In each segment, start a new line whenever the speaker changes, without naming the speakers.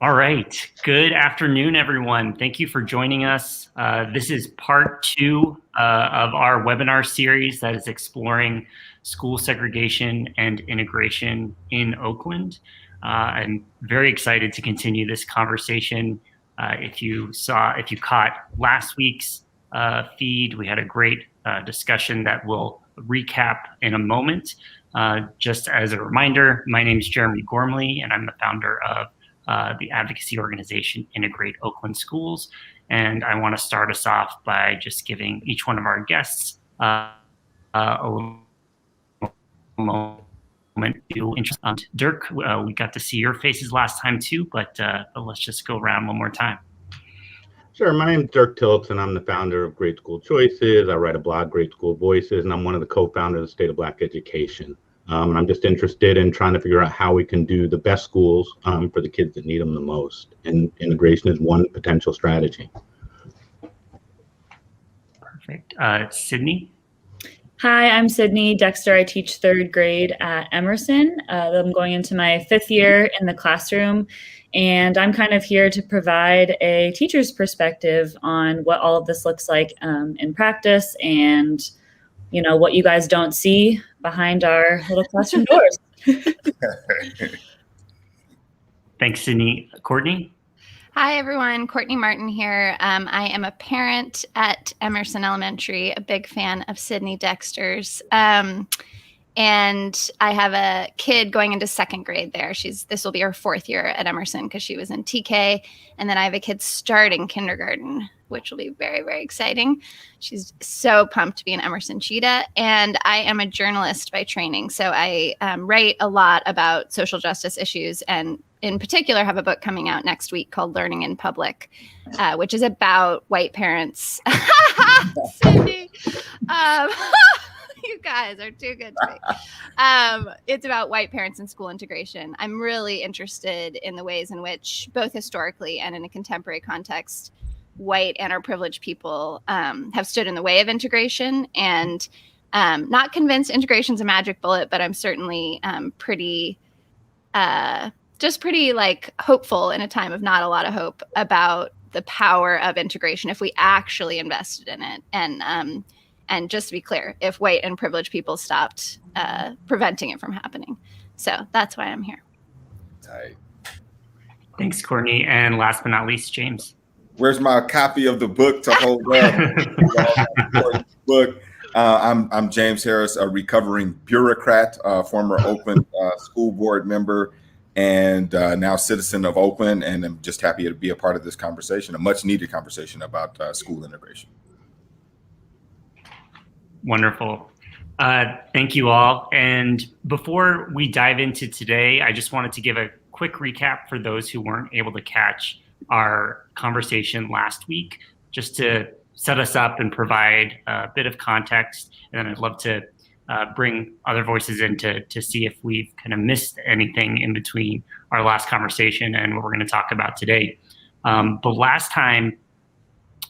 All right. Good afternoon, everyone. Thank you for joining us. This is part two of our webinar series that is exploring school segregation and integration in Oakland. I'm very excited to continue this conversation. If you caught last week's feed, we had a great discussion that we'll recap in a moment. Just as a reminder, my name is Jeremy Gormley, and I'm the founder of the advocacy organization Integrate Oakland Schools. And I want to start us off by just giving each one of our guests a little moment to introduce. Dirk, we got to see your faces last time too, but let's just go around one more time.
Sure. My name is Dirk Tillotson. I'm the founder of Great School Choices. I write a blog, Great School Voices, and I'm one of the co-founders of the State of Black Education. And I'm just interested in trying to figure out how we can do the best schools for the kids that need them the most. And integration is one potential strategy.
Perfect. Sydney?
Hi, I'm Sydney Dexter. I teach third grade at Emerson. I'm going into my fifth year in the classroom, and I'm kind of here to provide a teacher's perspective on what all of this looks like in practice and, you know, what you guys don't see behind our little classroom doors.
Thanks, Sydney. Courtney?
Hi, everyone. Courtney Martin here. I am a parent at Emerson Elementary, a big fan of Sydney Dexter's. And I have a kid going into second grade there. This will be her fourth year at Emerson because she was in TK. And then I have a kid starting kindergarten, which will be very, very exciting. She's so pumped to be an Emerson Cheetah. And I am a journalist by training. So I write a lot about social justice issues, and in particular have a book coming out next week called Learning in Public, which is about white parents. Cindy, you guys are too good to me. It's about white parents and school integration. I'm really interested in the ways in which, both historically and in a contemporary context, white and our privileged people have stood in the way of integration, and not convinced integration's a magic bullet, but I'm certainly pretty like hopeful in a time of not a lot of hope about the power of integration if we actually invested in it. And just to be clear, if white and privileged people stopped preventing it from happening. So that's why I'm here.
Tight.
Thanks, Courtney. And last but not least, James.
Where's my copy of the book to hold up? Book. I'm James Harris, a recovering bureaucrat, former Oakland school board member, and now citizen of Oakland. And I'm just happy to be a part of this conversation, a much needed conversation about school integration.
Wonderful. Thank you all. And before we dive into today, I just wanted to give a quick recap for those who weren't able to catch our conversation last week, just to set us up and provide a bit of context. And then I'd love to bring other voices in to see if we've kind of missed anything in between our last conversation and what we're going to talk about today. But last time,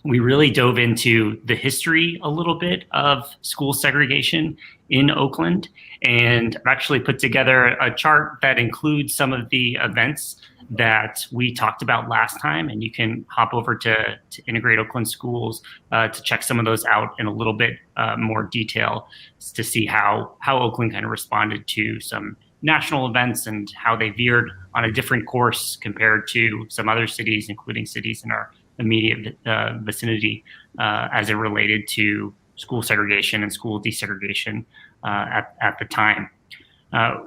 we really dove into the history a little bit of school segregation in Oakland. And I've actually put together a chart that includes some of the events that we talked about last time. And you can hop over to Integrate Oakland Schools to check some of those out in a little bit more detail to see how Oakland kind of responded to some national events and how they veered on a different course compared to some other cities, including cities in our immediate vicinity as it related to school segregation and school desegregation at the time.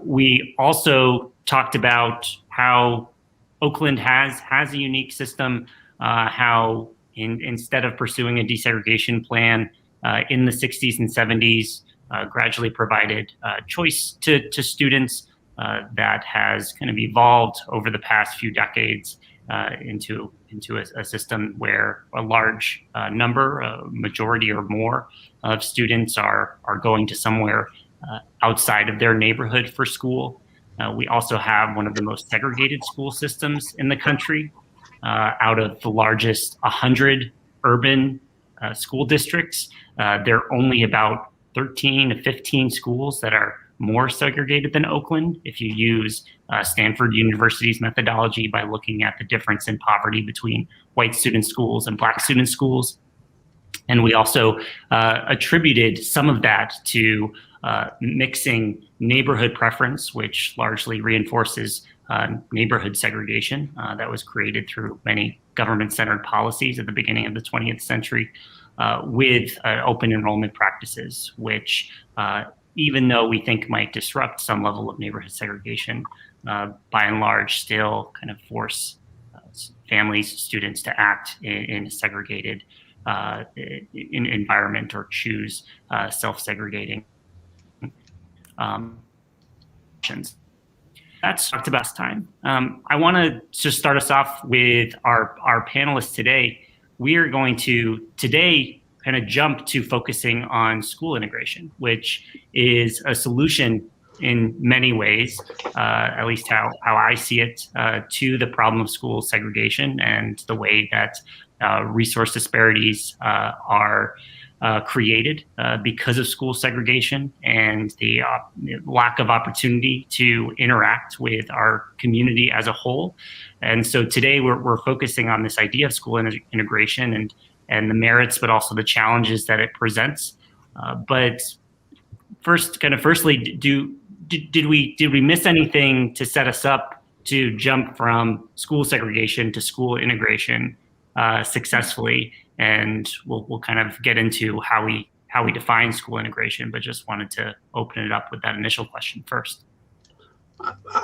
We also talked about how Oakland has a unique system, how instead of pursuing a desegregation plan in the 60s and 70s, gradually provided choice to students that has kind of evolved over the past few decades into a system where a large number, a majority or more of students are going to somewhere outside of their neighborhood for school. We also have one of the most segregated school systems in the country. Out of the largest 100 urban school districts, there are only about 13 to 15 schools that are more segregated than Oakland if you use Stanford University's methodology by looking at the difference in poverty between white student schools and black student schools. And we also attributed some of that to mixing neighborhood preference, which largely reinforces neighborhood segregation that was created through many government-centered policies at the beginning of the 20th century, with open enrollment practices, which even though we think might disrupt some level of neighborhood segregation, by and large still kind of force families, students to act in a segregated environment or choose self-segregating options. That's talked about last time. I want to just start us off with our panelists today. We are going to today kind of jump to focusing on school integration, which is a solution in many ways, at least how I see it, to the problem of school segregation and the way that resource disparities are created because of school segregation and the lack of opportunity to interact with our community as a whole. And so today we're focusing on this idea of school integration and the merits, but also the challenges that it presents. But firstly, did we miss anything to set us up to jump from school segregation to school integration successfully? And we'll kind of get into how we define school integration, but just wanted to open it up with that initial question first.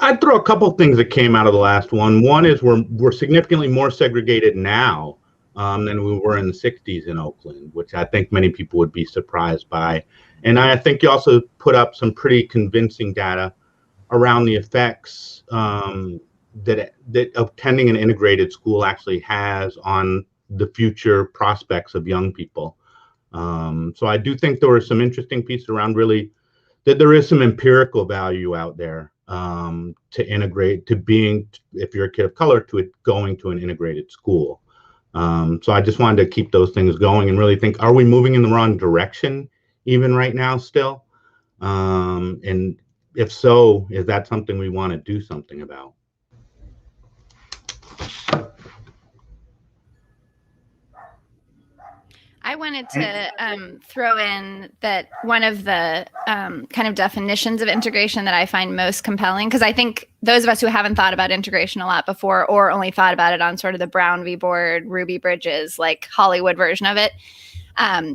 I'd throw a couple things that came out of the last one. One is we're significantly more segregated now than we were in the 60s in Oakland, which I think many people would be surprised by. And I think you also put up some pretty convincing data around the effects that attending an integrated school actually has on the future prospects of young people. So I do think there were some interesting pieces around really that there is some empirical value out there to integrate, to being, if you're a kid of color, to it going to an integrated school. So I just wanted to keep those things going and really think, are we moving in the wrong direction even right now still? And if so, is that something we want to do something about?
I wanted to throw in that one of the kind of definitions of integration that I find most compelling, because I think those of us who haven't thought about integration a lot before, or only thought about it on sort of the Brown v. Board, Ruby Bridges, like Hollywood version of it,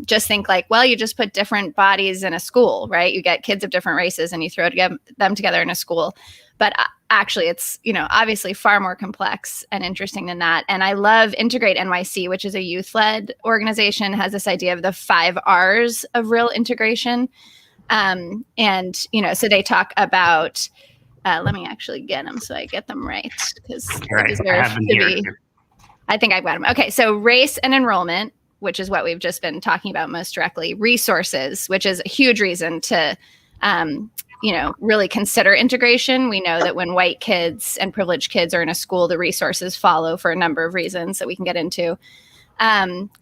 just think like, well, you just put different bodies in a school, right? You get kids of different races and you throw them together in a school. But actually, it's, obviously far more complex and interesting than that. And I love Integrate NYC, which is a youth-led organization, has this idea of the 5 R's of real integration. So they talk about, let me actually get them so I get them right, because I think I've got them. Okay, so race and enrollment, which is what we've just been talking about most directly. Resources, which is a huge reason to really consider integration. We know that when white kids and privileged kids are in a school, the resources follow for a number of reasons that we can get into.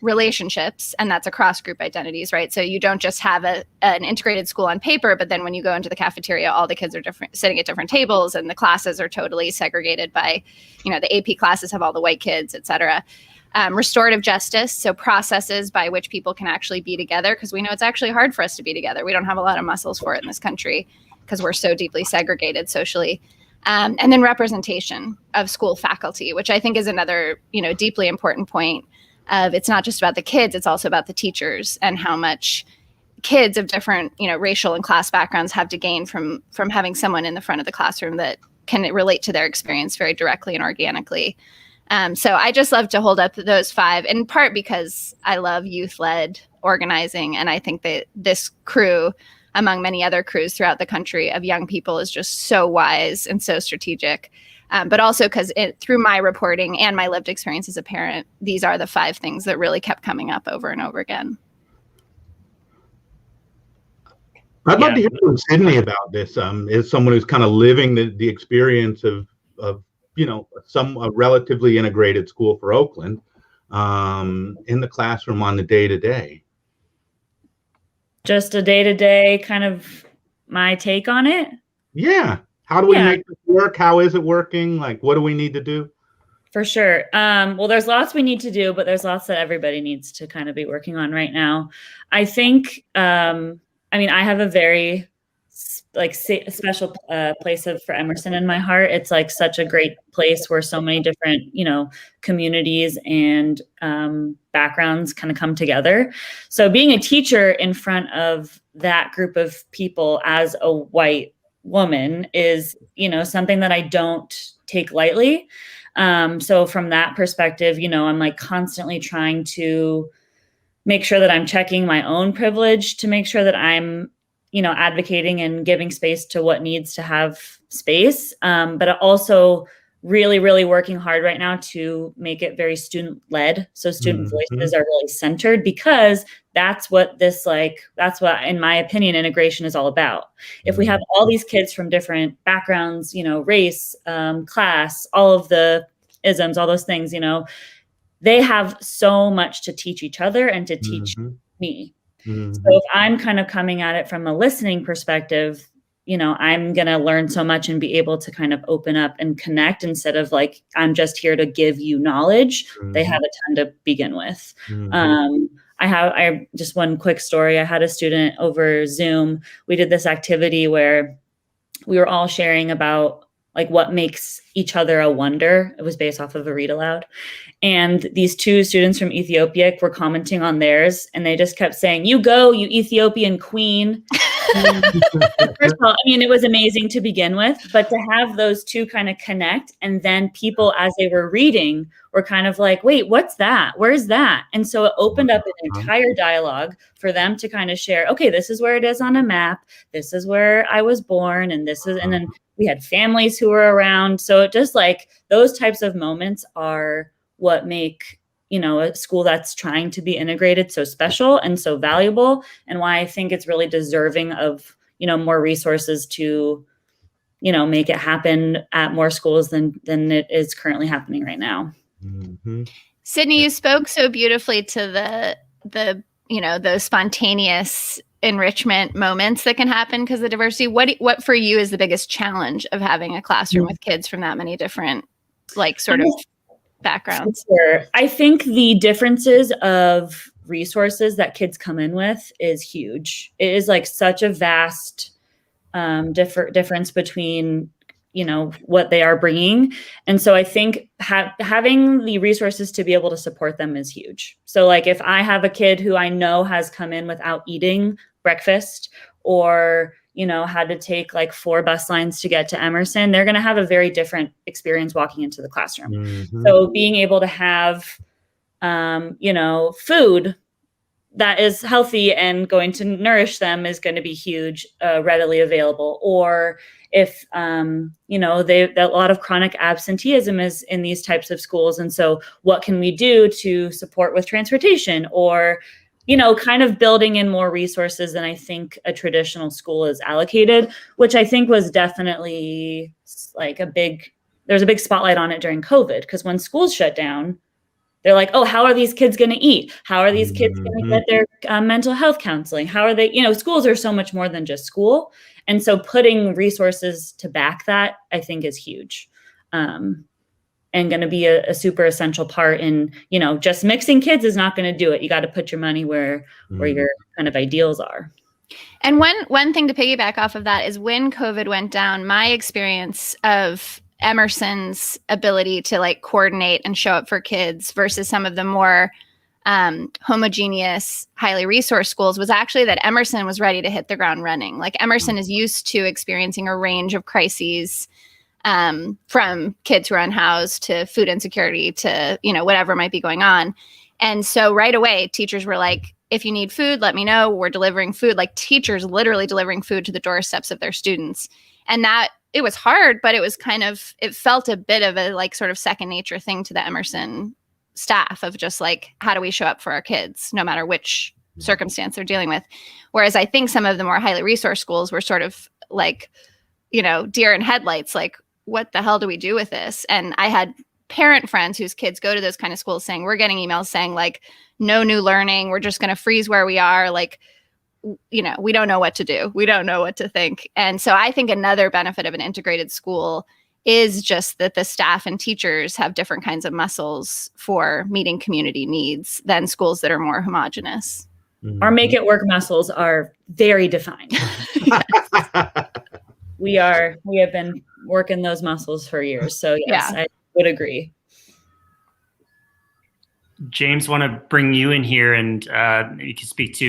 Relationships, and that's across group identities, right? So you don't just have an integrated school on paper, but then when you go into the cafeteria, all the kids are different, sitting at different tables, and the classes are totally segregated by, the AP classes have all the white kids, et cetera. Restorative justice, so processes by which people can actually be together, because we know it's actually hard for us to be together. We don't have a lot of muscles for it in this country because we're so deeply segregated socially. And then representation of school faculty, which I think is another, deeply important point of, it's not just about the kids, it's also about the teachers and how much kids of different, racial and class backgrounds have to gain from having someone in the front of the classroom that can relate to their experience very directly and organically. So I just love to hold up those 5, in part because I love youth-led organizing. And I think that this crew, among many other crews throughout the country of young people, is just so wise and so strategic. But also because through my reporting and my lived experience as a parent, these are the 5 things that really kept coming up over and over again.
I'd love to hear from Sydney about this. As someone who's kind of living the experience of a relatively integrated school for Oakland in the classroom on the day-to-day.
Just a day-to-day kind of my take on it.
Yeah. How do we
Yeah.
make this work? How is it working? Like, what do we need to do?
For sure. Well, there's lots we need to do, but there's lots that everybody needs to kind of be working on right now. I think, I have a very special place for Emerson in my heart. It's like such a great place where so many different, communities and backgrounds kind of come together. So being a teacher in front of that group of people as a white woman is, something that I don't take lightly. So from that perspective, I'm like constantly trying to make sure that I'm checking my own privilege to make sure that I'm, advocating and giving space to what needs to have space. But also really, really working hard right now to make it very student led. So student voices are really centered, because that's what in my opinion, integration is all about. If we have all these kids from different backgrounds, race, class, all of the isms, all those things, they have so much to teach each other and to teach me. So if I'm kind of coming at it from a listening perspective, I'm going to learn so much and be able to kind of open up and connect instead of like, I'm just here to give you knowledge. They have a ton to begin with. I just one quick story. I had a student over Zoom. We did this activity where we were all sharing about like what makes each other a wonder. It was based off of a read aloud. And these two students from Ethiopia were commenting on theirs, and they just kept saying, "You go, you Ethiopian queen." First of all, it was amazing to begin with, but to have those two kind of connect, and then people, as they were reading, were kind of like, wait, what's that? Where's that? And so it opened up an entire dialogue for them to kind of share, okay, this is where it is on a map. This is where I was born. And then we had families who were around. So it just like those types of moments are what make, a school that's trying to be integrated so special and so valuable, and why I think it's really deserving of, more resources to, make it happen at more schools than it is currently happening right now.
Sydney, you spoke so beautifully to the those spontaneous enrichment moments that can happen because of the diversity. What for you is the biggest challenge of having a classroom with kids from that many different backgrounds?
Sure. I think the differences of resources that kids come in with is huge. It is like such a vast difference between what they are bringing. And so I think having the resources to be able to support them is huge. So like if I have a kid who I know has come in without eating breakfast, or had to take like 4 bus lines to get to Emerson, they're going to have a very different experience walking into the classroom. So being able to have, food that is healthy and going to nourish them is going to be huge, readily available. Or if, a lot of chronic absenteeism is in these types of schools. And so what can we do to support with transportation, or kind of building in more resources than I think a traditional school is allocated, which I think was definitely like there's a big spotlight on it during COVID, because when schools shut down, they're like, oh, how are these kids going to eat? How are these kids going to get their mental health counseling? How are they, schools are so much more than just school. And so putting resources to back that, I think is huge. And going to be a super essential part in, just mixing kids is not going to do it. You got to put your money where your kind of ideals are.
And one thing to piggyback off of that is when COVID went down, my experience of Emerson's ability to like coordinate and show up for kids versus some of the more homogeneous, highly resourced schools was actually that Emerson was ready to hit the ground running. Like Emerson is used to experiencing a range of crises, from kids who are unhoused to food insecurity to, whatever might be going on. And so right away, teachers were like, if you need food, let me know. We're delivering food, like teachers literally delivering food to the doorsteps of their students. And that it was hard, but it was it felt a bit of a like sort of second nature thing to the Emerson staff of just like, how do we show up for our kids, no matter which circumstance they're dealing with? Whereas I think some of the more highly resourced schools were sort of like, deer in headlights, like, what the hell do we do with this? And I had parent friends whose kids go to those kind of schools saying, we're getting emails saying like, no new learning. We're just going to freeze where we are. Like, we don't know what to do. We don't know what to think. And so I think another benefit of an integrated school is just that the staff and teachers have different kinds of muscles for meeting community needs than schools that are more homogenous.
Our make it work muscles are very defined. We have been working those muscles for years. So yes, I would agree.
James, want to bring you in here, and you can speak to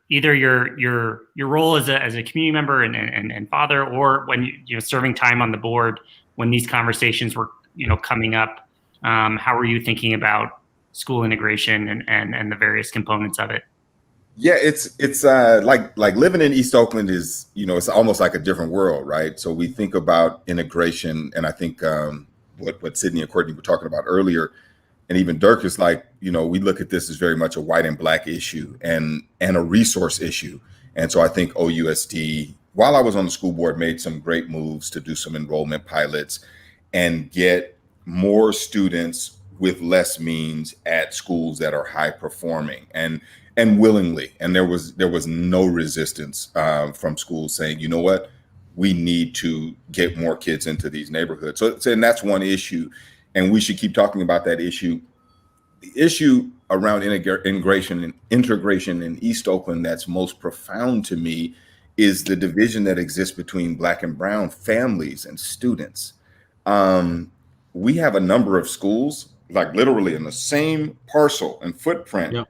either your role as a community member and father, or when you serving time on the board when these conversations were coming up. How were you thinking about school integration and the various components of it?
Yeah, it's like living in East Oakland is, it's almost like a different world, right? So we think about integration, and I think what Sydney and Courtney were talking about earlier, and even Dirk, is like, we look at this as very much a white and black issue and a resource issue. And so I think OUSD, while I was on the school board, made some great moves to do some enrollment pilots and get more students with less means at schools that are high performing and willingly. And there was no resistance from schools saying, you know what, we need to get more kids into these neighborhoods. So and that's one issue. And we should keep talking about that issue. The issue around integration in East Oakland that's most profound to me is the division that exists between Black and brown families and students. We have a number of schools, like literally in the same parcel and footprint. Yep.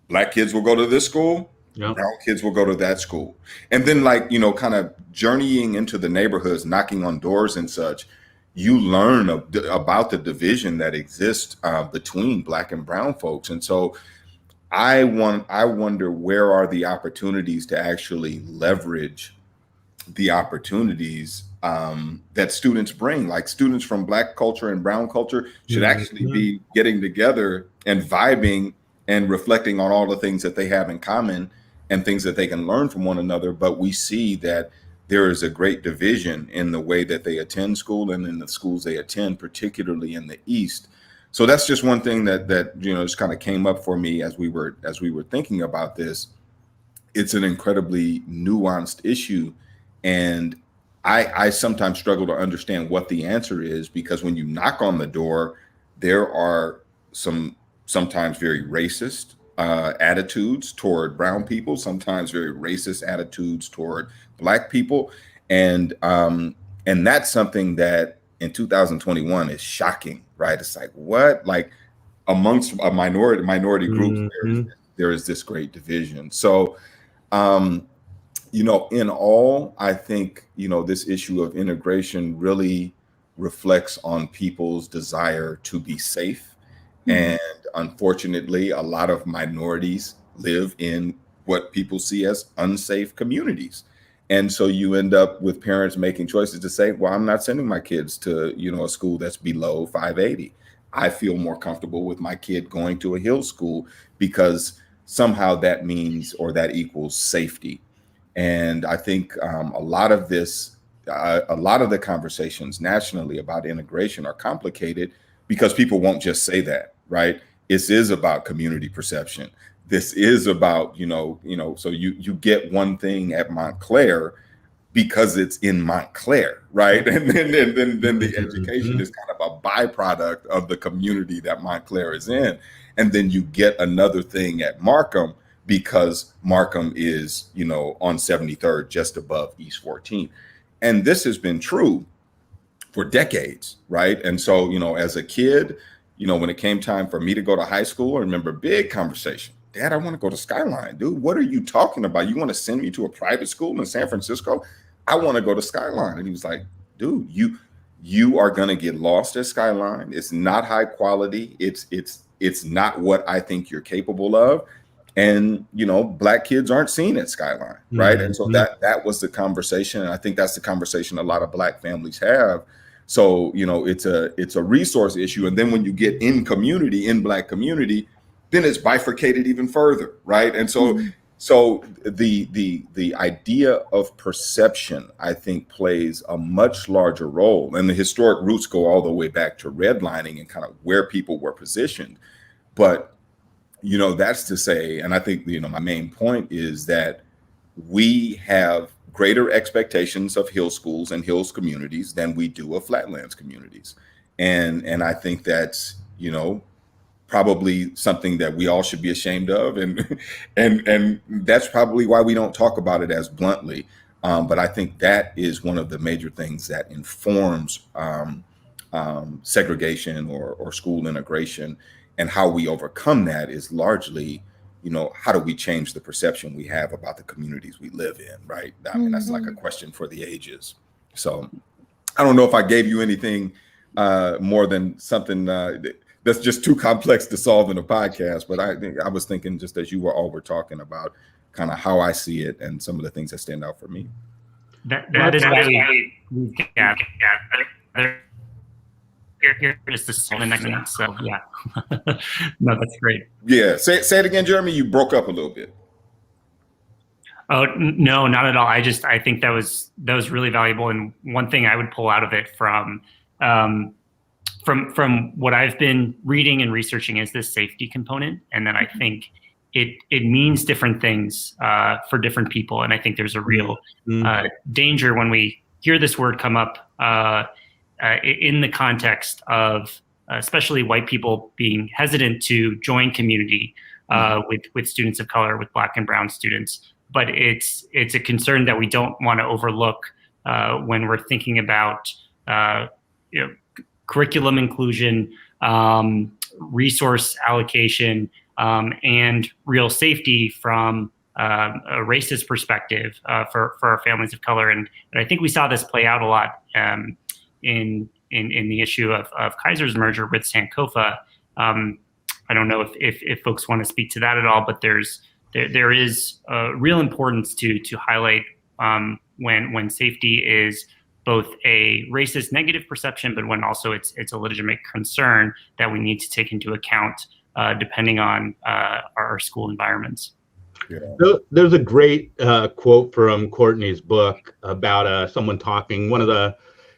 Black kids will go to this school, yep. Brown kids will go to that school. And then kind of journeying into the neighborhoods, knocking on doors and such, you learn about the division that exists between Black and brown folks. And so I wonder, where are the opportunities to actually leverage the opportunities that students bring? Like, students from Black culture and brown culture should actually be getting together and vibing and reflecting on all the things that they have in common and things that they can learn from one another. But we see that there is a great division in the way that they attend school and in the schools they attend, particularly in the East. So that's just one thing that just kind of came up for me as we were thinking about this. It's an incredibly nuanced issue, and I sometimes struggle to understand what the answer is, because when you knock on the door, there are sometimes very racist attitudes toward brown people, sometimes very racist attitudes toward Black people, and that's something that in 2021 is shocking, right? It's like, what? Like, amongst a minority groups, there is this great division. So, in all, I think this issue of integration really reflects on people's desire to be safe. And unfortunately, a lot of minorities live in what people see as unsafe communities. And so you end up with parents making choices to say, well, I'm not sending my kids to, a school that's below 580. I feel more comfortable with my kid going to a Hill school because somehow that means, or that equals, safety. And I think a lot of the conversations nationally about integration are complicated because people won't just say that, right? This is about community perception. This is about, so you get one thing at Montclair because it's in Montclair, right? And then the education is kind of a byproduct of the community that Montclair is in. And then you get another thing at Markham because Markham is, on 73rd, just above East 14th. And this has been true for decades, right? And so, as a kid, when it came time for me to go to high school, I remember big conversation. Dad, I want to go to Skyline. Dude, what are you talking about? You want to send me to a private school in San Francisco? I want to go to Skyline. And he was like, dude, you are going to get lost at Skyline. It's not high quality. It's not what I think you're capable of. And, Black kids aren't seen at Skyline, right? And so that was the conversation. And I think that's the conversation a lot of Black families have. So, it's a resource issue. And then when you get in Black community, then it's bifurcated even further, right? And so the idea of perception, I think, plays a much larger role. And the historic roots go all the way back to redlining and kind of where people were positioned. But, that's to say, and I think, my main point is that we have greater expectations of Hill schools and Hills communities than we do of Flatlands communities. And I think that's, probably something that we all should be ashamed of. And that's probably why we don't talk about it as bluntly. But I think that is one of the major things that informs segregation or school integration, and how we overcome that is largely, how do we change the perception we have about the communities we live in, right? I mean, that's like a question for the ages. So I don't know if I gave you anything more than something that's just too complex to solve in a podcast, but I was thinking, just as you all were talking about, kind of how I see it and some of the things that stand out for me.
That is why we here is the so yeah. No, that's great.
Yeah, say it again, Jeremy. You broke up a little bit.
Oh no, not at all. I think that was really valuable, and one thing I would pull out of it from what I've been reading and researching is this safety component, and then I think it means different things for different people, and I think there's a real danger when we hear this word come up in the context of especially white people being hesitant to join community with students of color, with Black and Brown students. But it's a concern that we don't want to overlook when we're thinking about curriculum inclusion, resource allocation, and real safety from a racist perspective for our families of color. And I think we saw this play out a lot in the issue of Kaiser's merger with Sankofa. I don't know if folks want to speak to that at all, but there is a real importance to highlight when safety is both a racist negative perception, but when also it's a legitimate concern that we need to take into account depending on our school environments.
Yeah. There's a great quote from Courtney's book about someone talking, one of the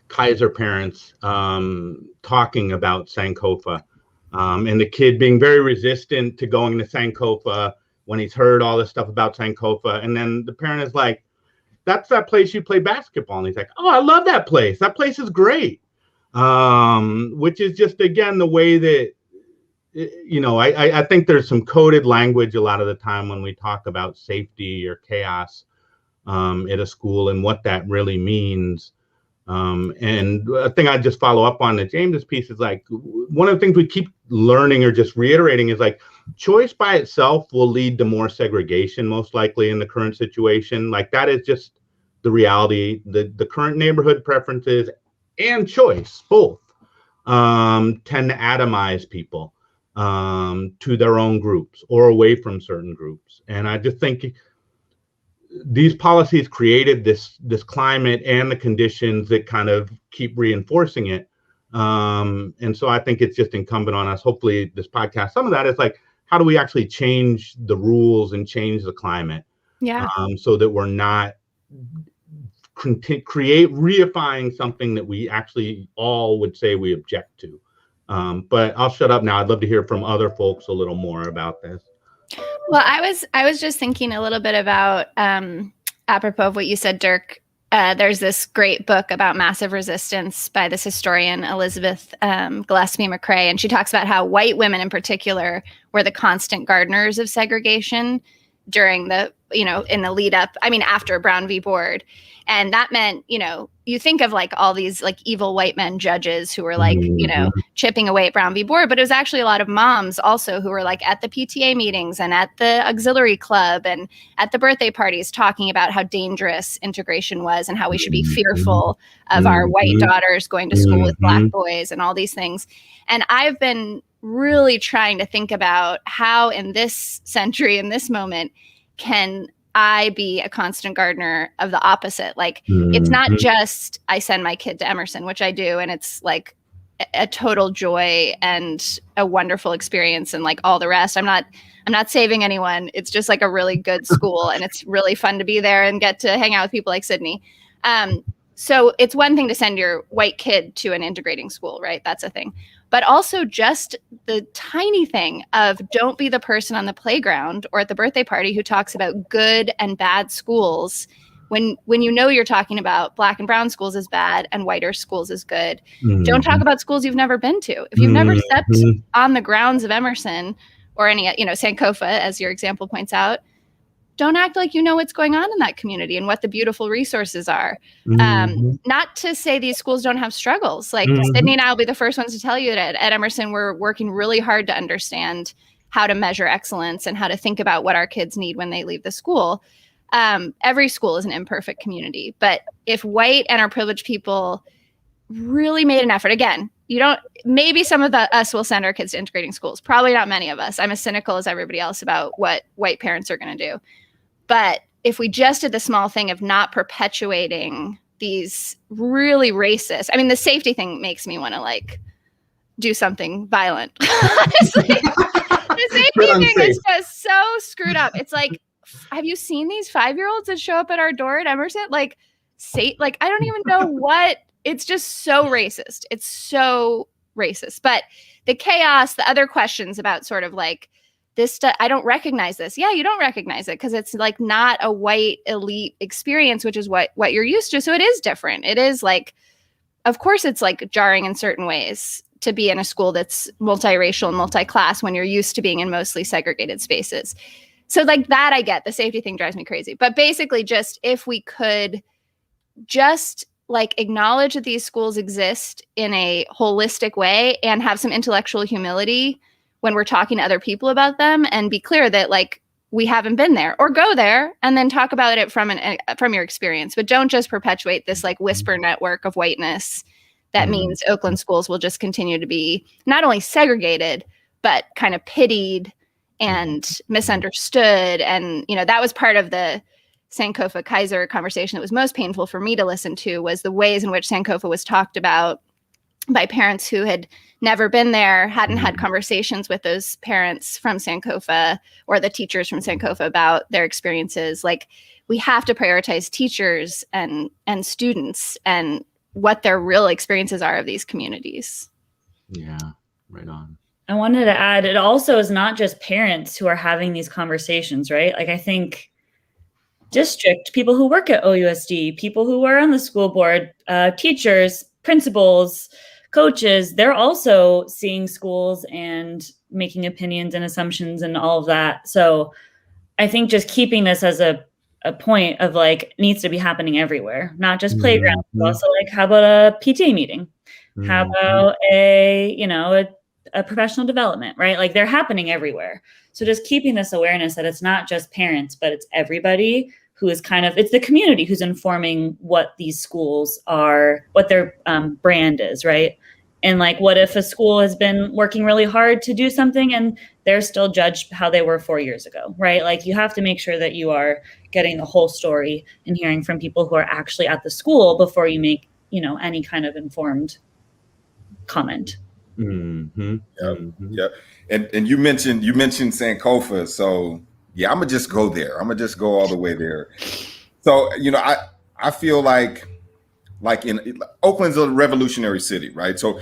Kaiser parents talking about Sankofa, and the kid being very resistant to going to Sankofa when he's heard all this stuff about Sankofa. And then the parent is like, that's that place you play basketball. And he's like, oh, I love that place. That place is great. Which is just, again, the way that, I think there's some coded language a lot of the time when we talk about safety or chaos at a school and what that really means. And a thing I'd just follow up on that James's piece is like, one of the things we keep learning or just reiterating is like, choice by itself will lead to more segregation, most likely in the current situation. Like that is just the reality. The current neighborhood preferences and choice, both, tend to atomize people to their own groups or away from certain groups. And I just think these policies created this climate and the conditions that kind of keep reinforcing it. And so I think it's just incumbent on us, hopefully this podcast, some of that is like, how do we actually change the rules and change the climate?
Yeah.
So that we're not reifying something that we actually all would say we object to. But I'll shut up now. I'd love to hear from other folks a little more about this.
Well, I was just thinking a little bit about apropos of what you said, Dirk. There's this great book about massive resistance by this historian, Elizabeth Gillespie McCrae, and she talks about how white women in particular were the constant gardeners of segregation during the, in the lead up, after Brown v. Board. And that meant, you think of like all these like evil white men judges who were like, chipping away at Brown v. Board, but it was actually a lot of moms also who were like at the PTA meetings and at the auxiliary club and at the birthday parties talking about how dangerous integration was and how we should be fearful of our white daughters going to school with Black boys and all these things. And I've been really trying to think about how in this century, in this moment, can I be a constant gardener of the opposite. Like, it's not just I send my kid to Emerson, which I do, and it's like a total joy and a wonderful experience and like all the rest. I'm not saving anyone. It's just like a really good school and it's really fun to be there and get to hang out with people like Sydney. So it's one thing to send your white kid to an integrating school, right? That's a thing. But also just the tiny thing of don't be the person on the playground or at the birthday party who talks about good and bad schools when you know you're talking about black and brown schools is bad and whiter schools is good. Don't talk about schools you've never been to. If you've never stepped on the grounds of Emerson or any, Sankofa, as your example points out, don't act like you know what's going on in that community and what the beautiful resources are. Not to say these schools don't have struggles. Like Sydney and I will be the first ones to tell you that at Emerson, we're working really hard to understand how to measure excellence and how to think about what our kids need when they leave the school. Every school is an imperfect community, but if white and our privileged people really made an effort, again, maybe some of us will send our kids to integrating schools, probably not many of us. I'm as cynical as everybody else about what white parents are going to do. But if we just did the small thing of not perpetuating these really racist, the safety thing makes me want to do something violent. Honestly, the safety thing is just so screwed up. It's like, have you seen these 5-year-olds that show up at our door at Emerson? I don't even know what, it's just so racist. It's so racist. But the chaos, the other questions about sort of this stuff, I don't recognize this. Yeah, you don't recognize it because it's not a white elite experience, which is what you're used to. So it is different. It is of course it's jarring in certain ways to be in a school that's multiracial and multi-class when you're used to being in mostly segregated spaces. So that I get. The safety thing drives me crazy. But basically just if we could just acknowledge that these schools exist in a holistic way and have some intellectual humility when we're talking to other people about them and be clear that we haven't been there, or go there and then talk about it from your experience. But don't just perpetuate this whisper network of whiteness that means Oakland schools will just continue to be not only segregated, but kind of pitied and misunderstood. And, that was part of the Sankofa Kaiser conversation that was most painful for me to listen to, was the ways in which Sankofa was talked about by parents who had never been there, hadn't had conversations with those parents from Sankofa or the teachers from Sankofa about their experiences. We have to prioritize teachers and students and what their real experiences are of these communities.
Yeah, right on.
I wanted to add, it also is not just parents who are having these conversations, right? I think district, people who work at OUSD, people who are on the school board, teachers, principals, coaches, they're also seeing schools and making opinions and assumptions and all of that. So I think just keeping this as a point of needs to be happening everywhere, not just playgrounds, but also how about a PTA meeting? How about a professional development, right? They're happening everywhere. So just keeping this awareness that it's not just parents, but it's everybody who is it's the community who's informing what these schools are, what their brand is, right? And what if a school has been working really hard to do something and they're still judged how they were 4 years ago, right? You have to make sure that you are getting the whole story and hearing from people who are actually at the school before you make, any kind of informed comment.
Yep. And you mentioned Sankofa, so yeah, I'm gonna just go there. I'm gonna just go all the way there. So I feel like in Oakland's a revolutionary city, right? So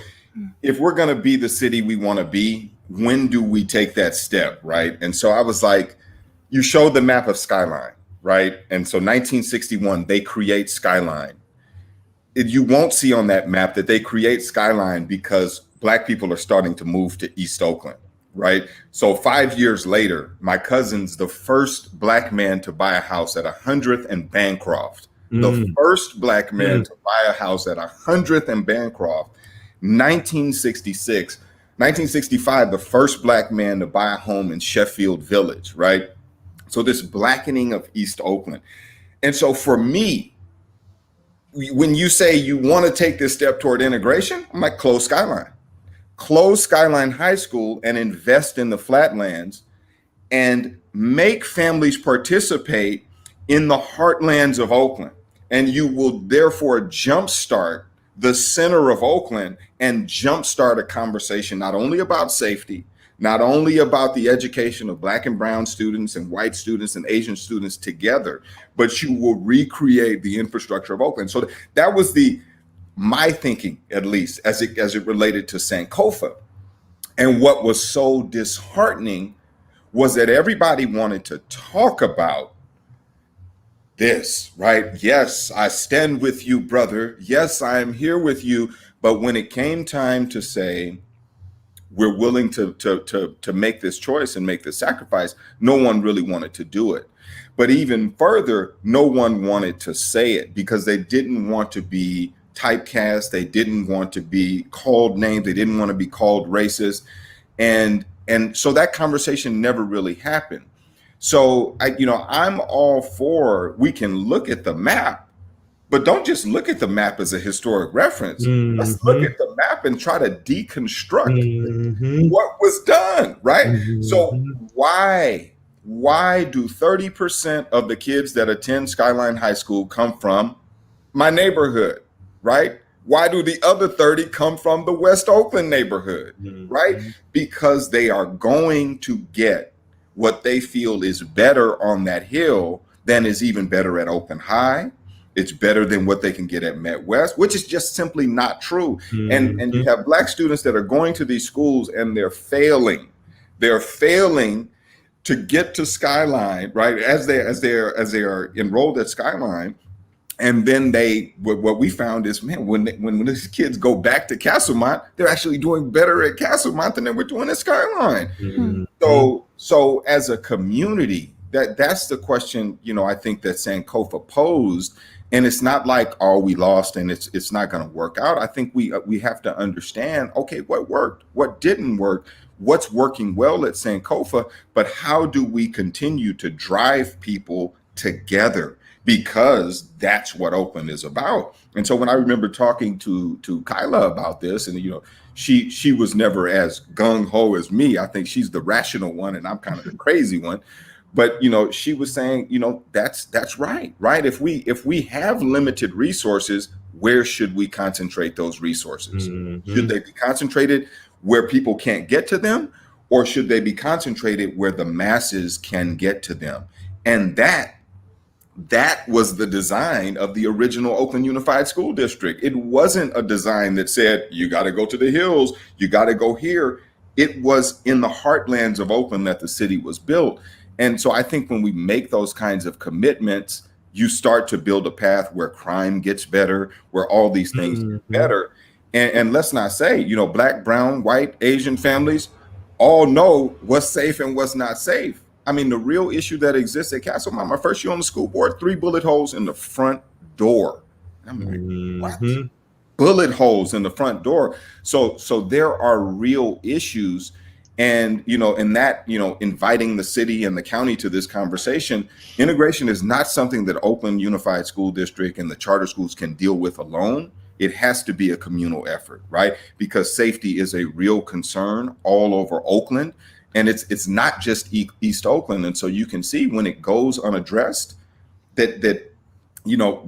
if we're gonna be the city we want to be, when do we take that step, right? And so I was you showed the map of Skyline, right? And so 1961, they create Skyline. You won't see on that map that they create Skyline because Black people are starting to move to East Oakland, right? So 5 years later, my cousin's the first Black man to buy a house at 100th and Bancroft. The first Black man to buy a house at 100th and Bancroft. 1966, 1965, the first Black man to buy a home in Sheffield Village, right? So this blackening of East Oakland. And so for me, when you say you want to take this step toward integration, I'm close Skyline. Close Skyline High School and invest in the flatlands and make families participate in the heartlands of Oakland. And you will therefore jumpstart the center of Oakland and jumpstart a conversation not only about safety, not only about the education of Black and brown students and white students and Asian students together, but you will recreate the infrastructure of Oakland. So that was my thinking, at least as it related to Sankofa. And what was so disheartening was that everybody wanted to talk about this, right? Yes, I stand with you, brother. Yes, I am here with you. But when it came time to say, we're willing to make this choice and make this sacrifice, no one really wanted to do it. But even further, no one wanted to say it because they didn't want to be typecast. They didn't want to be called names. They didn't want to be called racist. And so that conversation never really happened. So I'm all for, we can look at the map, but don't just look at the map as a historic reference. Let's look at the map and try to deconstruct what was done, right? So why do 30% of the kids that attend Skyline High School come from my neighborhood, right? Why do the other 30 come from the West Oakland neighborhood, right? Because they are going to get what they feel is better on that hill than is even better at Oakland High. It's better than what they can get at Met West, which is just simply not true. And you have Black students that are going to these schools and they're failing. They're failing to get to Skyline, right? As they are enrolled at Skyline. And then what we found is, man, when these kids go back to Castlemont, they're actually doing better at Castlemont than they were doing at Skyline. So as a community, that's the question, I think that Sankofa posed. And it's not like, oh, we lost and it's not going to work out. I think we have to understand, okay, what worked, what didn't work, what's working well at Sankofa, but how do we continue to drive people together? Because that's what Oakland is about. And so when I remember talking to Kyla about this, and she was never as gung-ho as me. I think she's the rational one and I'm kind of the crazy one. But she was saying, that's right. If we have limited resources, where should we concentrate those resources? Should they be concentrated where people can't get to them, or should they be concentrated where the masses can get to them? And that was the design of the original Oakland Unified School District. It wasn't a design that said, you got to go to the hills, you got to go here. It was in the heartlands of Oakland that the city was built. And so I think when we make those kinds of commitments, you start to build a path where crime gets better, where all these things get better. And let's not say, Black, brown, white, Asian families all know what's safe and what's not safe. I mean, the real issue that exists at Castlemont, my first year on the school board, 3 bullet holes in the front door. I'm like, what? Bullet holes in the front door. So there are real issues. And, in that, inviting the city and the county to this conversation, integration is not something that Oakland Unified School District and the charter schools can deal with alone. It has to be a communal effort, right? Because safety is a real concern all over Oakland. And it's not just East Oakland. And so you can see when it goes unaddressed that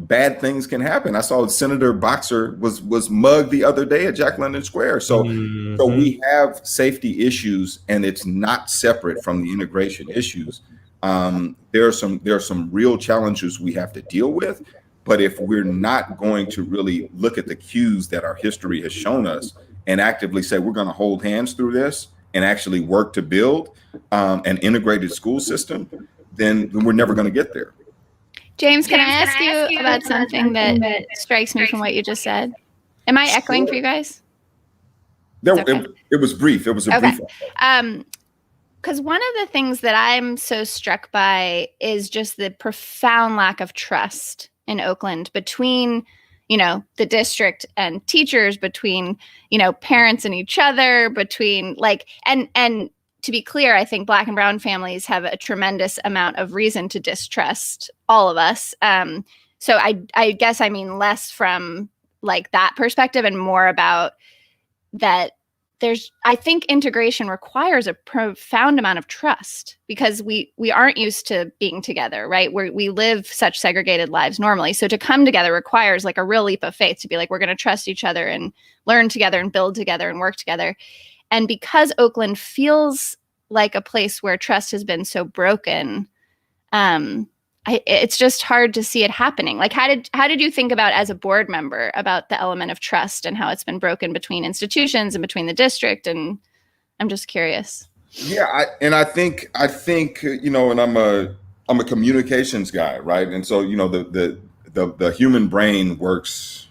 bad things can happen. I saw Senator Boxer was mugged the other day at Jack London Square. So we have safety issues, and it's not separate from the integration issues. There are some real challenges we have to deal with. But if we're not going to really look at the cues that our history has shown us and actively say we're going to hold hands through this and actually work to build an integrated school system, then we're never going to get there.
James, can I ask you about something that strikes me from what you just said? Am I echoing for you guys?
It was brief. It was a brief.
Because one of the things that I'm so struck by is just the profound lack of trust in Oakland between the district and teachers, between, parents and each other, between and to be clear, I think Black and brown families have a tremendous amount of reason to distrust all of us. So I guess I mean less from that perspective and more about that I think integration requires a profound amount of trust because we aren't used to being together, right? We live such segregated lives normally. So to come together requires a real leap of faith to be we're going to trust each other and learn together and build together and work together. And because Oakland feels like a place where trust has been so broken, it's just hard to see it happening. Like, how did you think about, as a board member, about the element of trust and how it's been broken between institutions and between the district? And I'm just curious.
Yeah, I think and I'm a communications guy, right? And so the human brain works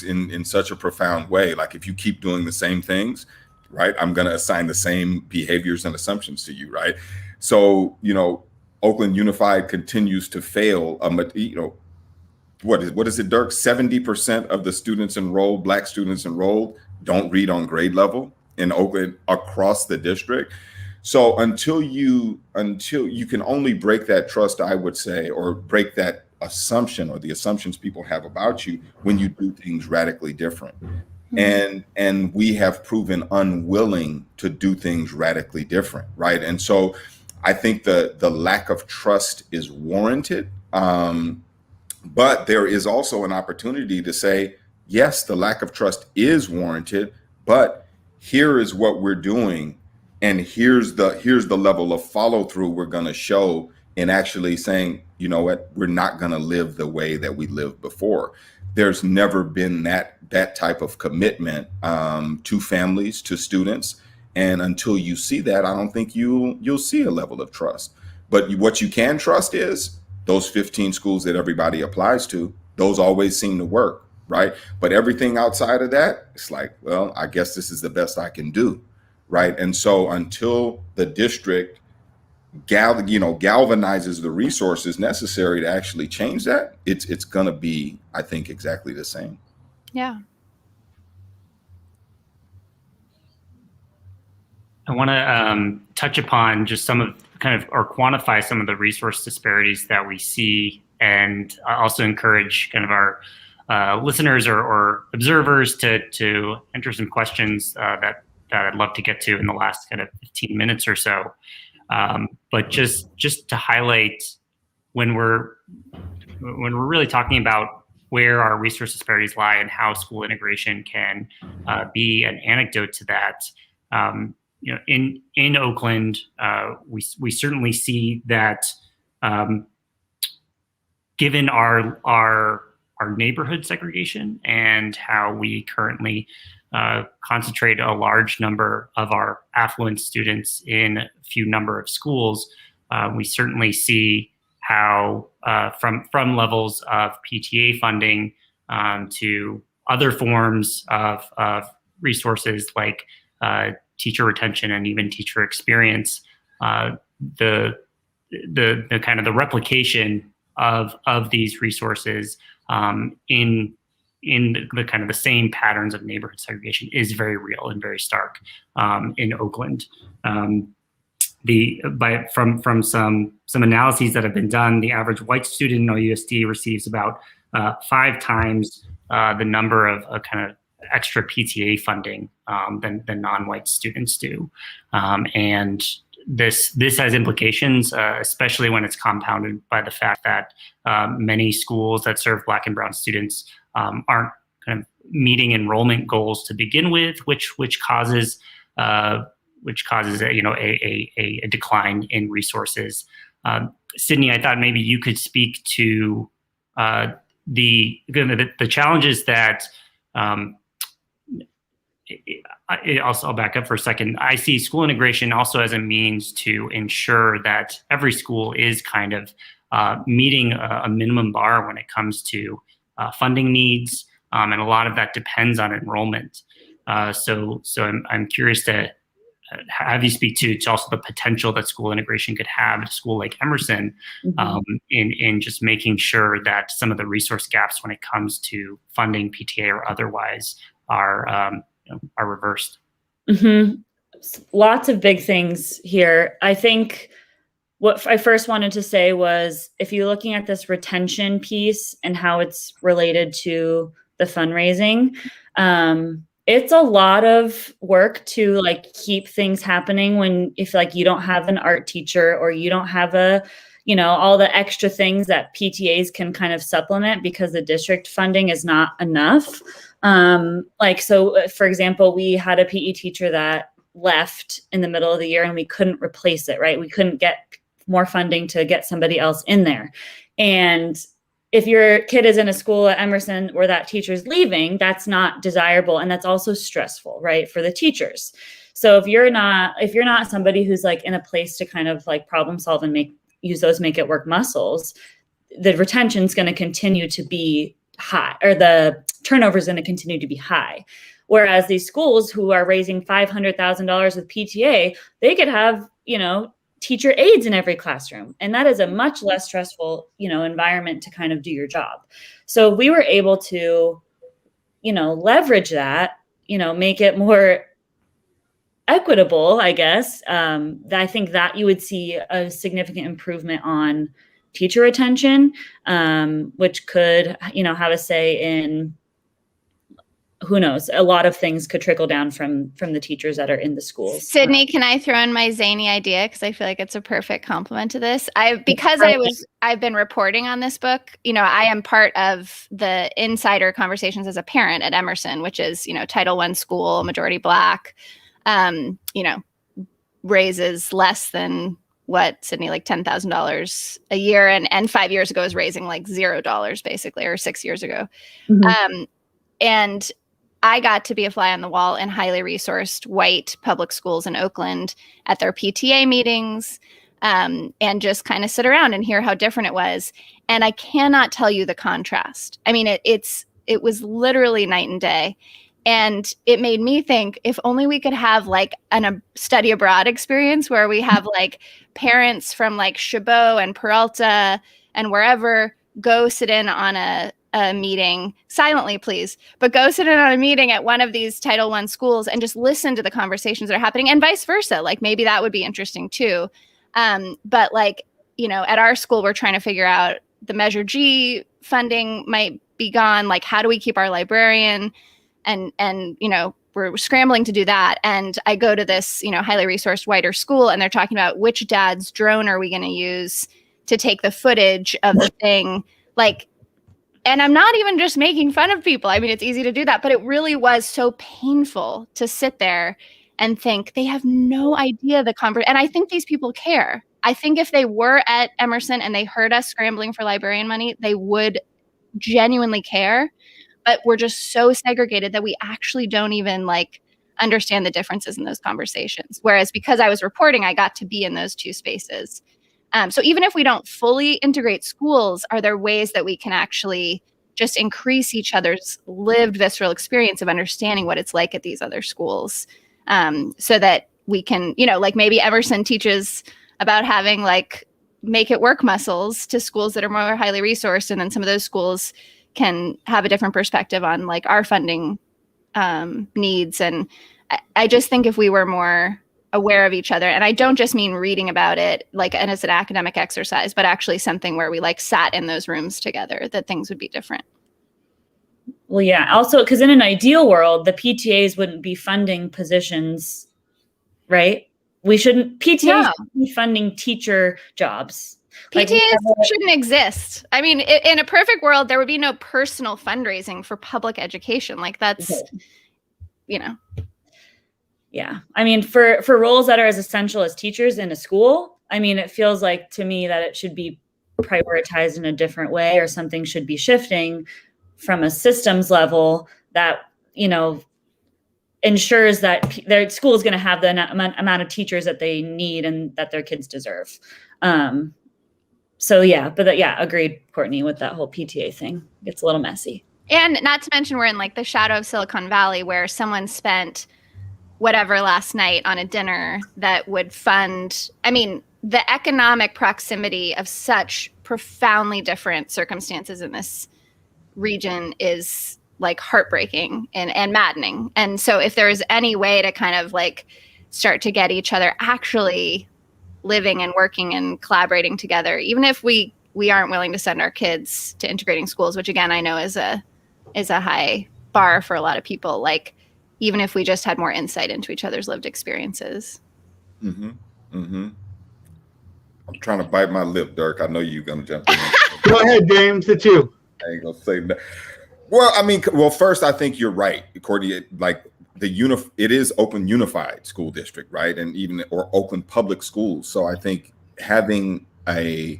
in such a profound way. Like, if you keep doing the same things, right, I'm going to assign the same behaviors and assumptions to you, right? So Oakland Unified continues to fail. What is it, Dirk? 70% of the students enrolled, Black students enrolled, don't read on grade level in Oakland across the district. So until you can only break that trust, I would say, or break that assumption or the assumptions people have about you, when you do things radically different. And we have proven unwilling to do things radically different, right? And so I think the lack of trust is warranted. But there is also an opportunity to say, yes, the lack of trust is warranted, but here is what we're doing, and here's the level of follow through we're going to show in actually saying, you know what, we're not going to live the way that we lived before. There's never been that type of commitment to families, to students, and until you see that, I don't think you'll see a level of trust. But what you can trust is those 15 schools that everybody applies to. Those always seem to work, right? But everything outside of that, it's like, well, I guess this is the best I can do, right? And so until the district galvanizes the resources necessary to actually change that, it's going to be, I think, exactly the same.
Yeah.
I want to touch upon just some of or quantify some of the resource disparities that we see, and also encourage kind of our listeners or observers to enter some questions that I'd love to get to in the last kind of 15 minutes or so. But just to highlight, when we're really talking about where our resource disparities lie and how school integration can be an anecdote to that. In Oakland, we certainly see that, given our neighborhood segregation and how we currently concentrate a large number of our affluent students in a few number of schools, we certainly see how from levels of PTA funding to other forms of resources like teacher retention and even teacher experience, the kind of the replication of these resources in the kind of the same patterns of neighborhood segregation is very real and very stark in Oakland. From some analyses that have been done, the average white student in OUSD receives about 5 times the number of kind of extra PTA funding than non-white students do, and this has implications, especially when it's compounded by the fact that many schools that serve Black and Brown students aren't kind of meeting enrollment goals to begin with, which causes a decline in resources. Sydney, I thought maybe you could speak to the challenges that. I'll back up for a second. I see school integration also as a means to ensure that every school is kind of meeting a minimum bar when it comes to funding needs, and a lot of that depends on enrollment. So I'm curious to have you speak to also the potential that school integration could have at a school like Emerson, in just making sure that some of the resource gaps when it comes to funding PTA or otherwise are reversed.
Lots of big things here. I think what I first wanted to say was, if you're looking at this retention piece and how it's related to the fundraising, it's a lot of work to keep things happening if you don't have an art teacher, or you don't have all the extra things that PTAs can kind of supplement because the district funding is not enough. So for example, we had a PE teacher that left in the middle of the year and we couldn't replace it, right? We couldn't get more funding to get somebody else in there. And if your kid is in a school at Emerson where that teacher's leaving, that's not desirable. And that's also stressful, right, for the teachers. So if you're not somebody who's like in a place to kind of like problem solve and use those make it work muscles, the retention is going to continue to be high, or the turnover is going to continue to be high. Whereas these schools who are raising $500,000 with PTA, they could have, teacher aides in every classroom. And that is a much less stressful, environment to kind of do your job. So we were able to, leverage that, make it more equitable, I guess. I think that you would see a significant improvement on teacher retention, which could, have a say in, who knows, a lot of things could trickle down from the teachers that are in the schools.
Sydney, can I throw in my zany idea? Because I feel like it's a perfect complement to this. I've been reporting on this book. I am part of the insider conversations as a parent at Emerson, which is, Title I school, majority Black, raises less than what, Sydney, like $10,000 a year. And 5 years ago was raising like $0 basically, or 6 years ago.
Mm-hmm.
And I got to be a fly on the wall in highly resourced white public schools in Oakland at their PTA meetings, and just kind of sit around and hear how different it was. And I cannot tell you the contrast. I mean, it was literally night and day. And it made me think, if only we could have like a study abroad experience where we have like parents from like Chabot and Peralta and wherever go sit in on a meeting silently, please, but go sit in on a meeting at one of these Title I schools and just listen to the conversations that are happening, and vice versa. Like maybe that would be interesting too. But like, at our school, we're trying to figure out the Measure G funding might be gone. Like, how do we keep our librarian? And we're scrambling to do that. And I go to this, highly resourced whiter school, and they're talking about which dad's drone are we going to use to take the footage of the thing. Like, and I'm not even just making fun of people. I mean, it's easy to do that, but it really was so painful to sit there and think they have no idea the conversation. And I think these people care. I think if they were at Emerson and they heard us scrambling for librarian money, they would genuinely care. But we're just so segregated that we actually don't even like understand the differences in those conversations. Whereas because I was reporting, I got to be in those two spaces. So even if we don't fully integrate schools, are there ways that we can actually just increase each other's lived visceral experience of understanding what it's like at these other schools, so that we can, like maybe Emerson teaches about having like make it work muscles to schools that are more highly resourced, and then some of those schools can have a different perspective on like our funding needs. And I just think if we were more aware of each other, and I don't just mean reading about it like, and it's an academic exercise, but actually something where we like sat in those rooms together, that things would be different.
Well, yeah. Also, because in an ideal world, the PTAs wouldn't be funding positions, right? PTAs shouldn't be funding teacher jobs.
PTAs shouldn't exist. I mean, in a perfect world, there would be no personal fundraising for public education. Like that's,
Yeah. I mean, for roles that are as essential as teachers in a school, I mean, it feels like to me that it should be prioritized in a different way, or something should be shifting from a systems level that, ensures that their school is going to have the amount of teachers that they need and that their kids deserve. Agreed, Courtney, with that whole PTA thing. It's a little messy.
And not to mention, we're in like the shadow of Silicon Valley, where someone spent whatever last night on a dinner that would fund, I mean, the economic proximity of such profoundly different circumstances in this region is like heartbreaking and maddening. And so if there is any way to kind of like start to get each other actually living and working and collaborating together, even if we aren't willing to send our kids to integrating schools, which again, I know is a high bar for a lot of people, like, even if we just had more insight into each other's lived experiences.
Mm-hmm. Mm-hmm. I'm trying to bite my lip, Dirk. I know you're going to jump in.
Go ahead, James. It's you.
I ain't going to say that. Well, I mean, well, first, I think you're right, Courtney. Like it is Oakland Unified School District, right? And even or Oakland Public Schools. So I think having everyone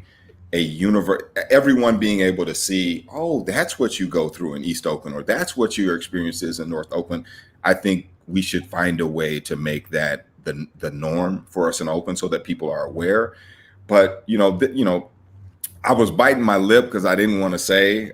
being able to see, oh, that's what you go through in East Oakland, or that's what your experience is in North Oakland. I think we should find a way to make that the norm for us in Oakland, so that people are aware. But I was biting my lip because I didn't want to say,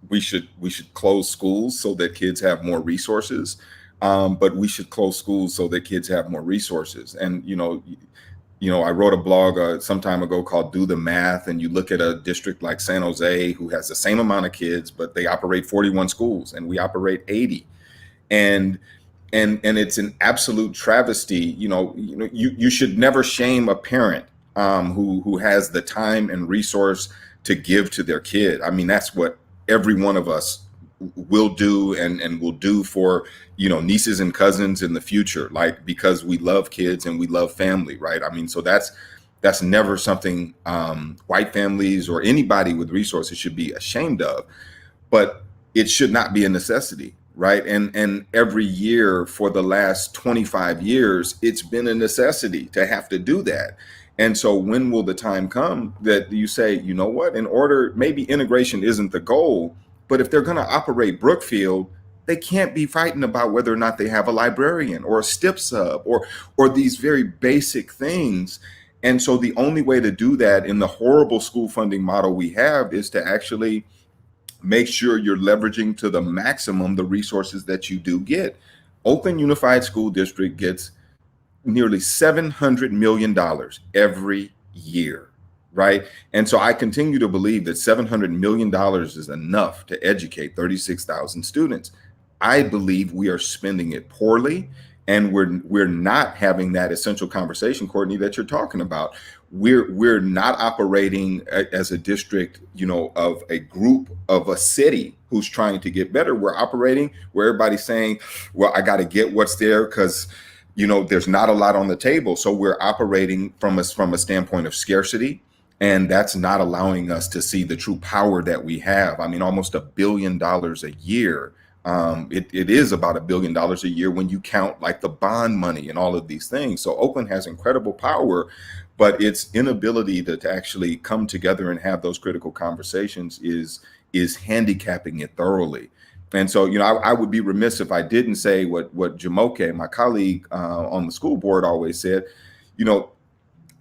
we should close schools so that kids have more resources. But we should close schools so that kids have more resources. And I wrote a blog some time ago called "Do the Math," and you look at a district like San Jose, who has the same amount of kids, but they operate 41 schools, and we operate 80. And it's an absolute travesty. You should never shame a parent who has the time and resource to give to their kid. I mean, that's what every one of us will do and will do for nieces and cousins in the future, like, because we love kids and we love family, right? I mean, so that's never something white families or anybody with resources should be ashamed of, but it should not be a necessity, right? And every year for the last 25 years, it's been a necessity to have to do that. And so when will the time come that you say, you know what, maybe integration isn't the goal, but if they're going to operate Brookfield, they can't be fighting about whether or not they have a librarian or a STIP sub or these very basic things. And so the only way to do that in the horrible school funding model we have is to actually make sure you're leveraging to the maximum the resources that you do get. Oakland Unified School District gets nearly $700 million every year, right? And so I continue to believe that $700 million is enough to educate 36,000 students. I believe we are spending it poorly, and we're not having that essential conversation, Courtney, that you're talking about. We're not operating as a district, of a group of a city who's trying to get better. We're operating where everybody's saying, well, I got to get what's there because there's not a lot on the table. So we're operating from a standpoint of scarcity, and that's not allowing us to see the true power that we have. I mean, almost $1 billion a year. It is about $1 billion a year when you count like the bond money and all of these things. So Oakland has incredible power, but its inability to actually come together and have those critical conversations is handicapping it thoroughly. And so, I would be remiss if I didn't say what Jamoke, my colleague on the school board, always said.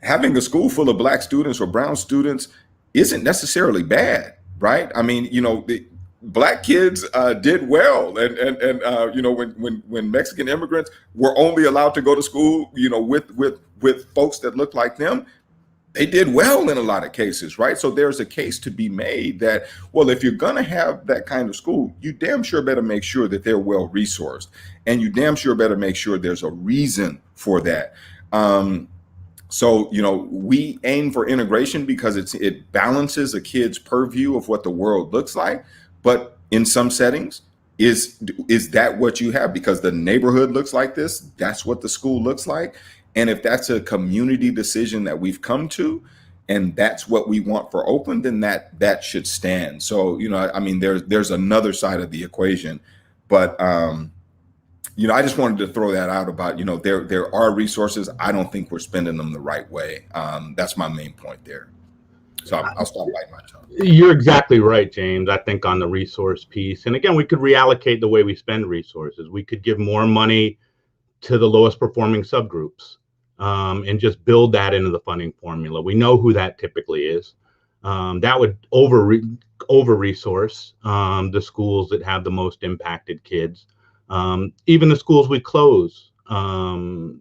Having a school full of Black students or brown students isn't necessarily bad, right? I mean, the Black kids did well, and when Mexican immigrants were only allowed to go to school, with folks that looked like them, they did well in a lot of cases, right? So there's a case to be made that, well, if you're going to have that kind of school, you damn sure better make sure that they're well resourced, and you damn sure better make sure there's a reason for that. So, we aim for integration because it balances a kid's purview of what the world looks like. But in some settings, is that what you have? Because the neighborhood looks like this, that's what the school looks like. And if that's a community decision that we've come to, and that's what we want for Oakland, then that should stand. So, I mean, there's another side of the equation, but I just wanted to throw that out about, there are resources. I don't think we're spending them the right way. That's my main point there. So I'll stop biting my tongue.
You're exactly right, James. I think on the resource piece, and again, we could reallocate the way we spend resources. We could give more money to the lowest performing subgroups. And just build that into the funding formula. We know who that typically is. That would over-resource the schools that have the most impacted kids. Even the schools we close, some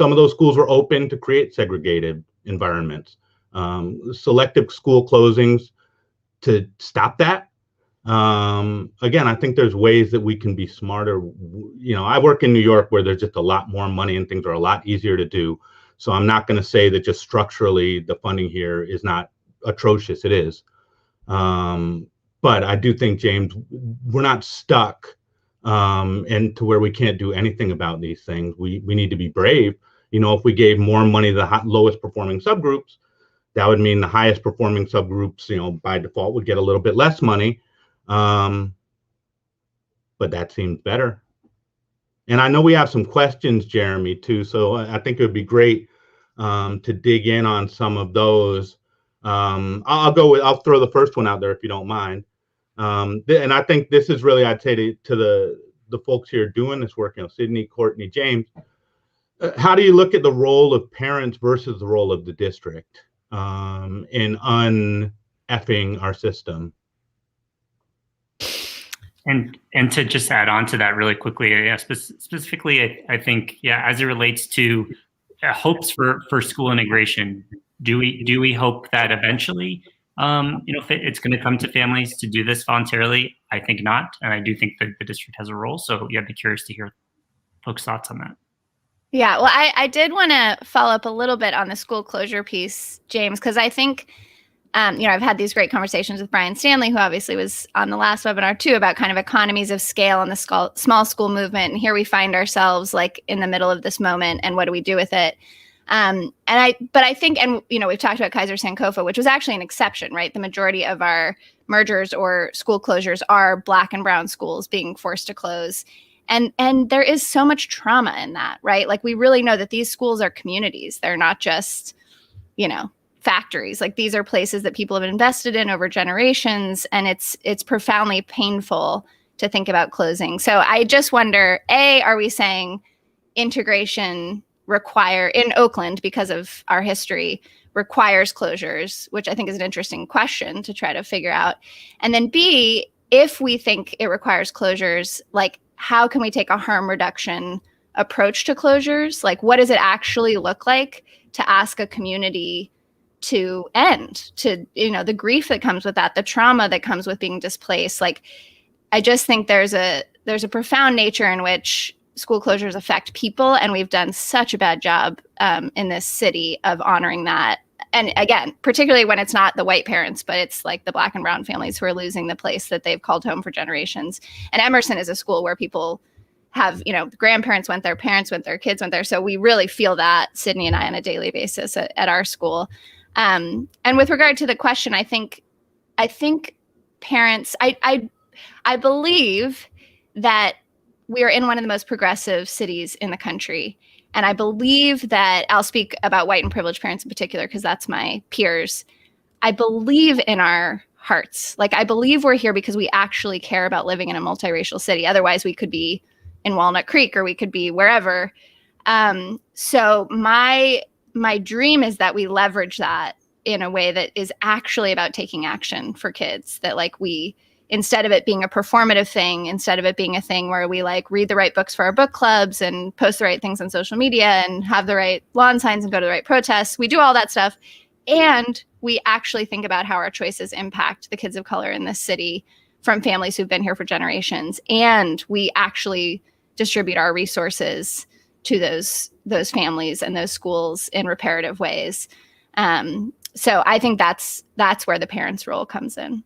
of those schools were open to create segregated environments. Selective school closings to stop that. Again, I think there's ways that we can be smarter. I work in New York where there's just a lot more money and things are a lot easier to do. So I'm not going to say that just structurally the funding here is not atrocious. It is. But I do think, James, we're not stuck and to where we can't do anything about these things. We need to be brave. If we gave more money to the lowest performing subgroups, that would mean the highest performing subgroups, by default would get a little bit less money. But that seems better. And I know we have some questions, Jeremy, too. So I think it would be great to dig in on some of those. I'll throw the first one out there if you don't mind. And I think this is really, I'd say to the folks here doing this work, Sydney, Courtney, James, how do you look at the role of parents versus the role of the district in un-effing our system?
And to just add on to that really quickly, specifically, I think, as it relates to hopes for school integration, do we hope that eventually, it's going to come to families to do this voluntarily? I think not, and I do think that the district has a role. So I'd be curious to hear folks' thoughts on that.
Yeah, well, I did want to follow up a little bit on the school closure piece, James, because I think, I've had these great conversations with Brian Stanley, who obviously was on the last webinar too, about kind of economies of scale and the small school movement. And here we find ourselves like in the middle of this moment, and what do we do with it? But I think, we've talked about Kaiser Sankofa, which was actually an exception, right? The majority of our mergers or school closures are Black and brown schools being forced to close. And there is so much trauma in that, right? Like, we really know that these schools are communities. They're not just, factories. Like, these are places that people have invested in over generations, and it's profoundly painful to think about closing. So I just wonder, are we saying integration in Oakland, because of our history, requires closures, which I think is an interesting question to try to figure out. And then B, if we think it requires closures, like, how can we take a harm reduction approach to closures? Like, what does it actually look like to ask a community to end, to, the grief that comes with that, the trauma that comes with being displaced? Like, I just think there's a profound nature in which school closures affect people, and we've done such a bad job in this city of honoring that. And again, particularly when it's not the white parents, but it's like the Black and brown families who are losing the place that they've called home for generations. And Emerson is a school where people have, grandparents went there, parents went there, kids went there. So we really feel that, Sydney and I, on a daily basis at our school. And with regard to the question, I think parents, I believe that we are in one of the most progressive cities in the country. And I believe that, I'll speak about white and privileged parents in particular, because that's my peers. I believe in our hearts. Like, I believe we're here because we actually care about living in a multiracial city. Otherwise, we could be in Walnut Creek, or we could be wherever. So my dream is that we leverage that in a way that is actually about taking action for kids. That, like, instead of it being a performative thing, instead of it being a thing where we like read the right books for our book clubs and post the right things on social media and have the right lawn signs and go to the right protests, we do all that stuff. And we actually think about how our choices impact the kids of color in this city from families who've been here for generations. And we actually distribute our resources to those families and those schools in reparative ways. So I think that's where the parents' role comes in.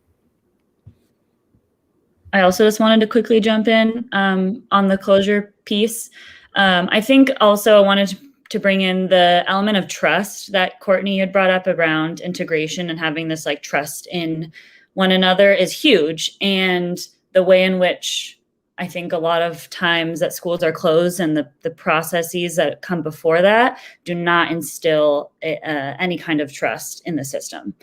I also just wanted to quickly jump in on the closure piece. I think also I wanted to bring in the element of trust that Courtney had brought up around integration, and having this like trust in one another is huge. And the way in which I think a lot of times that schools are closed and the processes that come before that do not instill any kind of trust in the system.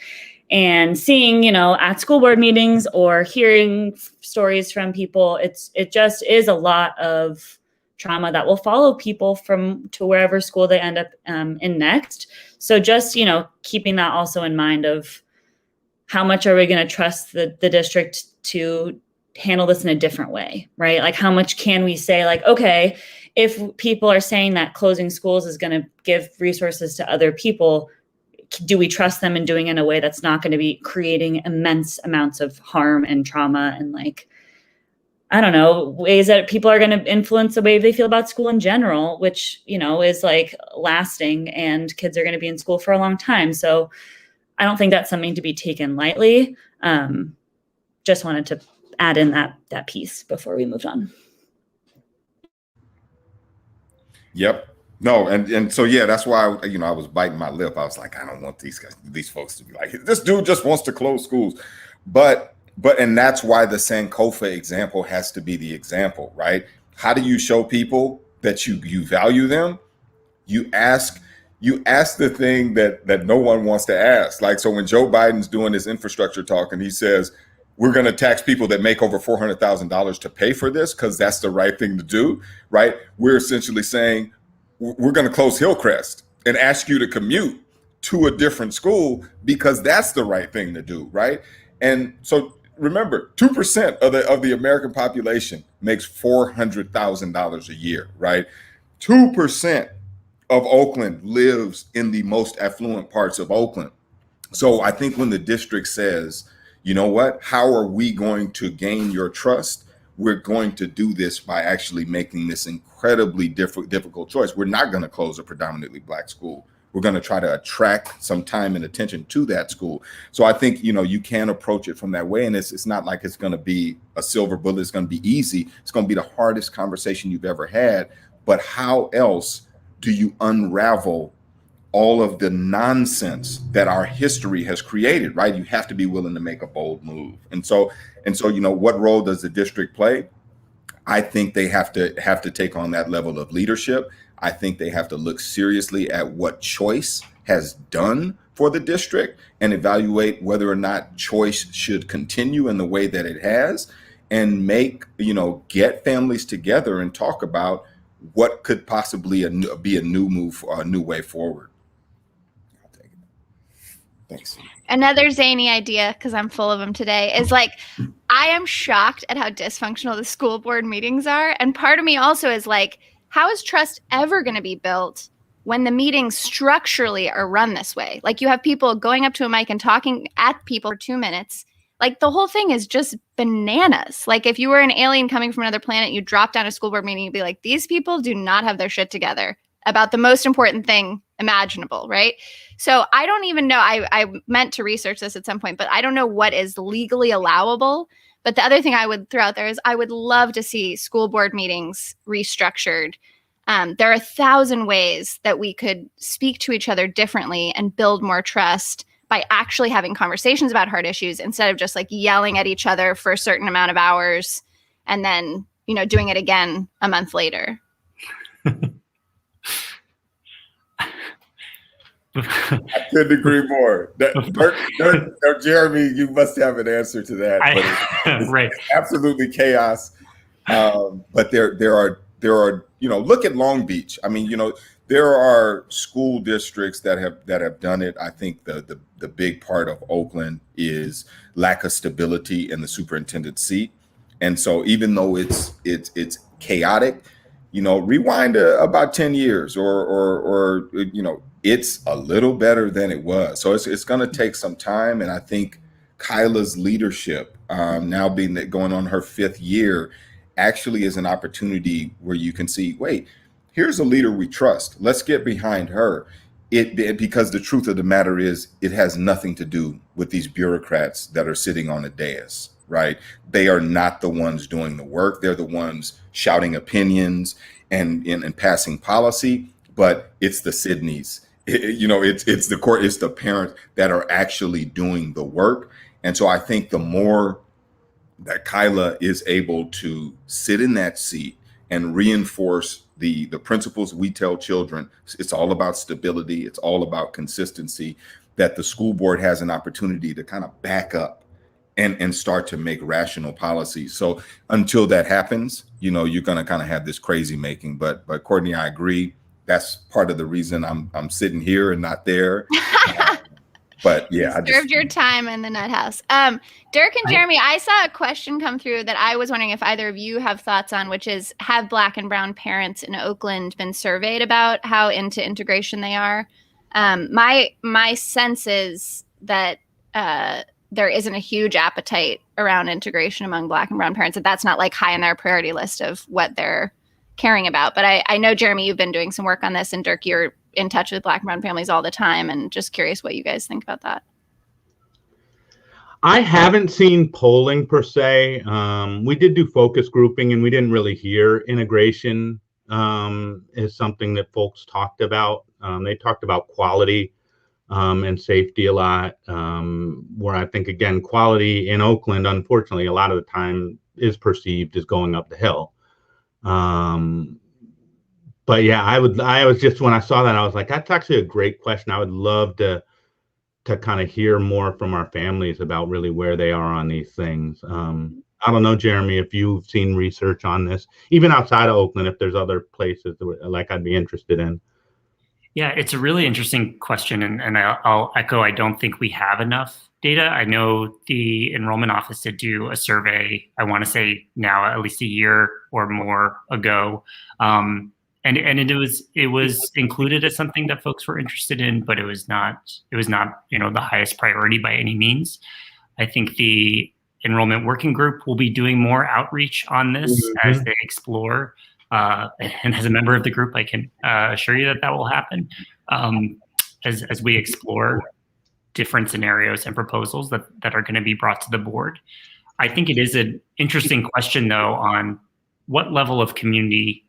And seeing, at school board meetings or hearing stories from people, it just is a lot of trauma that will follow people to wherever school they end up in next. So just, keeping that also in mind of how much are we going to trust the district to handle this in a different way, right? Like, how much can we say, like, okay, if people are saying that closing schools is going to give resources to other people, do we trust them in doing it in a way that's not going to be creating immense amounts of harm and trauma and, like, I don't know, ways that people are going to influence the way they feel about school in general, which, is like lasting, and kids are going to be in school for a long time. So I don't think that's something to be taken lightly. Just wanted to add in that piece before we moved on.
Yep. No, and so yeah, that's why I was biting my lip. I was like, I don't want these folks to be like, this dude just wants to close schools, but and that's why the Sankofa example has to be the example, right? How do you show people that you value them? You ask the thing that no one wants to ask. Like, so when Joe Biden's doing his infrastructure talk and he says we're going to tax people that make over $400,000 to pay for this because that's the right thing to do, right? We're essentially saying we're going to close Hillcrest and ask you to commute to a different school because that's the right thing to do, right? And so remember, 2% of the American population makes $400,000 a year, right? 2% of Oakland lives in the most affluent parts of Oakland. So I think when the district says, you know what, how are we going to gain your trust? We're going to do this by actually making this incredibly difficult choice. We're not going to close a predominantly Black school. We're going to try to attract some time and attention to that school. So I think, you can approach it from that way. And it's not like it's going to be a silver bullet. It's going to be easy. It's going to be the hardest conversation you've ever had. But how else do you unravel all of the nonsense that our history has created, right? You have to be willing to make a bold move. And so, what role does the district play? I think they have to take on that level of leadership. I think they have to look seriously at what choice has done for the district and evaluate whether or not choice should continue in the way that it has, and get families together and talk about what could possibly be a new move, a new way forward. I'll take it. Thanks.
Another zany idea, because I'm full of them today, is like, I am shocked at how dysfunctional the school board meetings are. And part of me also is like, how is trust ever going to be built when the meetings structurally are run this way? Like, you have people going up to a mic and talking at people for 2 minutes. Like, the whole thing is just bananas. Like, if you were an alien coming from another planet, you drop down a school board meeting, you'd be like, these people do not have their shit together about the most important thing imaginable, right? So I don't even know. I meant to research this at some point, but I don't know what is legally allowable. But the other thing I would throw out there is I would love to see school board meetings restructured. There are 1,000 ways that we could speak to each other differently and build more trust by actually having conversations about hard issues instead of just like yelling at each other for a certain amount of hours and then, doing it again a month later.
I couldn't agree more. Jeremy, you must have an answer to that.
Right.
It's absolutely chaos. But there are, look at Long Beach. I mean, there are school districts that have done it. I think the big part of Oakland is lack of stability in the superintendent's seat. And so even though it's chaotic, rewind about 10 years or it's a little better than it was. So it's going to take some time. And I think Kyla's leadership, now going on her 5th year, actually is an opportunity where you can see, wait, here's a leader we trust. Let's get behind her. Because the truth of the matter is, it has nothing to do with these bureaucrats that are sitting on a dais, right? They are not the ones doing the work. They're the ones shouting opinions and passing policy, but it's the Sydneys. It's the court, it's the parents that are actually doing the work. And so I think the more that Kyla is able to sit in that seat and reinforce the principles we tell children, it's all about stability, it's all about consistency, that the school board has an opportunity to kind of back up and start to make rational policies. So until that happens, you're going to kind of have this crazy making. But Courtney, I agree. That's part of the reason I'm sitting here and not there. But yeah,
you served your time in the nut house. Dirk and Jeremy, I saw a question come through that I was wondering if either of you have thoughts on, which is, have Black and brown parents in Oakland been surveyed about how into integration they are? My sense is that there isn't a huge appetite around integration among Black and brown parents, and that's not like high on their priority list of what they're caring about. But I know, Jeremy, you've been doing some work on this, and Dirk, you're in touch with Black and brown families all the time, and just curious what you guys think about that.
I haven't seen polling per se. We did do focus grouping and we didn't really hear integration is something that folks talked about. They talked about quality and safety a lot, where I think, again, quality in Oakland, unfortunately, a lot of the time is perceived as going up the hill. But yeah, I was just, when I saw that, I was like, that's actually a great question. I would love to kind of hear more from our families about really where they are on these things. I don't know, Jeremy, if you've seen research on this, even outside of Oakland, if there's other places that, like, I'd be interested in.
Yeah, it's a really interesting question, and I'll echo, I don't think we have enough data. I know the enrollment office did do a survey, I want to say now at least a year or more ago, and it was included as something that folks were interested in, but it was not the highest priority by any means. I think the enrollment working group will be doing more outreach on this as they explore. And as a member of the group, I can assure you that will happen as we explore different scenarios and proposals that are going to be brought to the board. I think it is an interesting question, though, on what level of community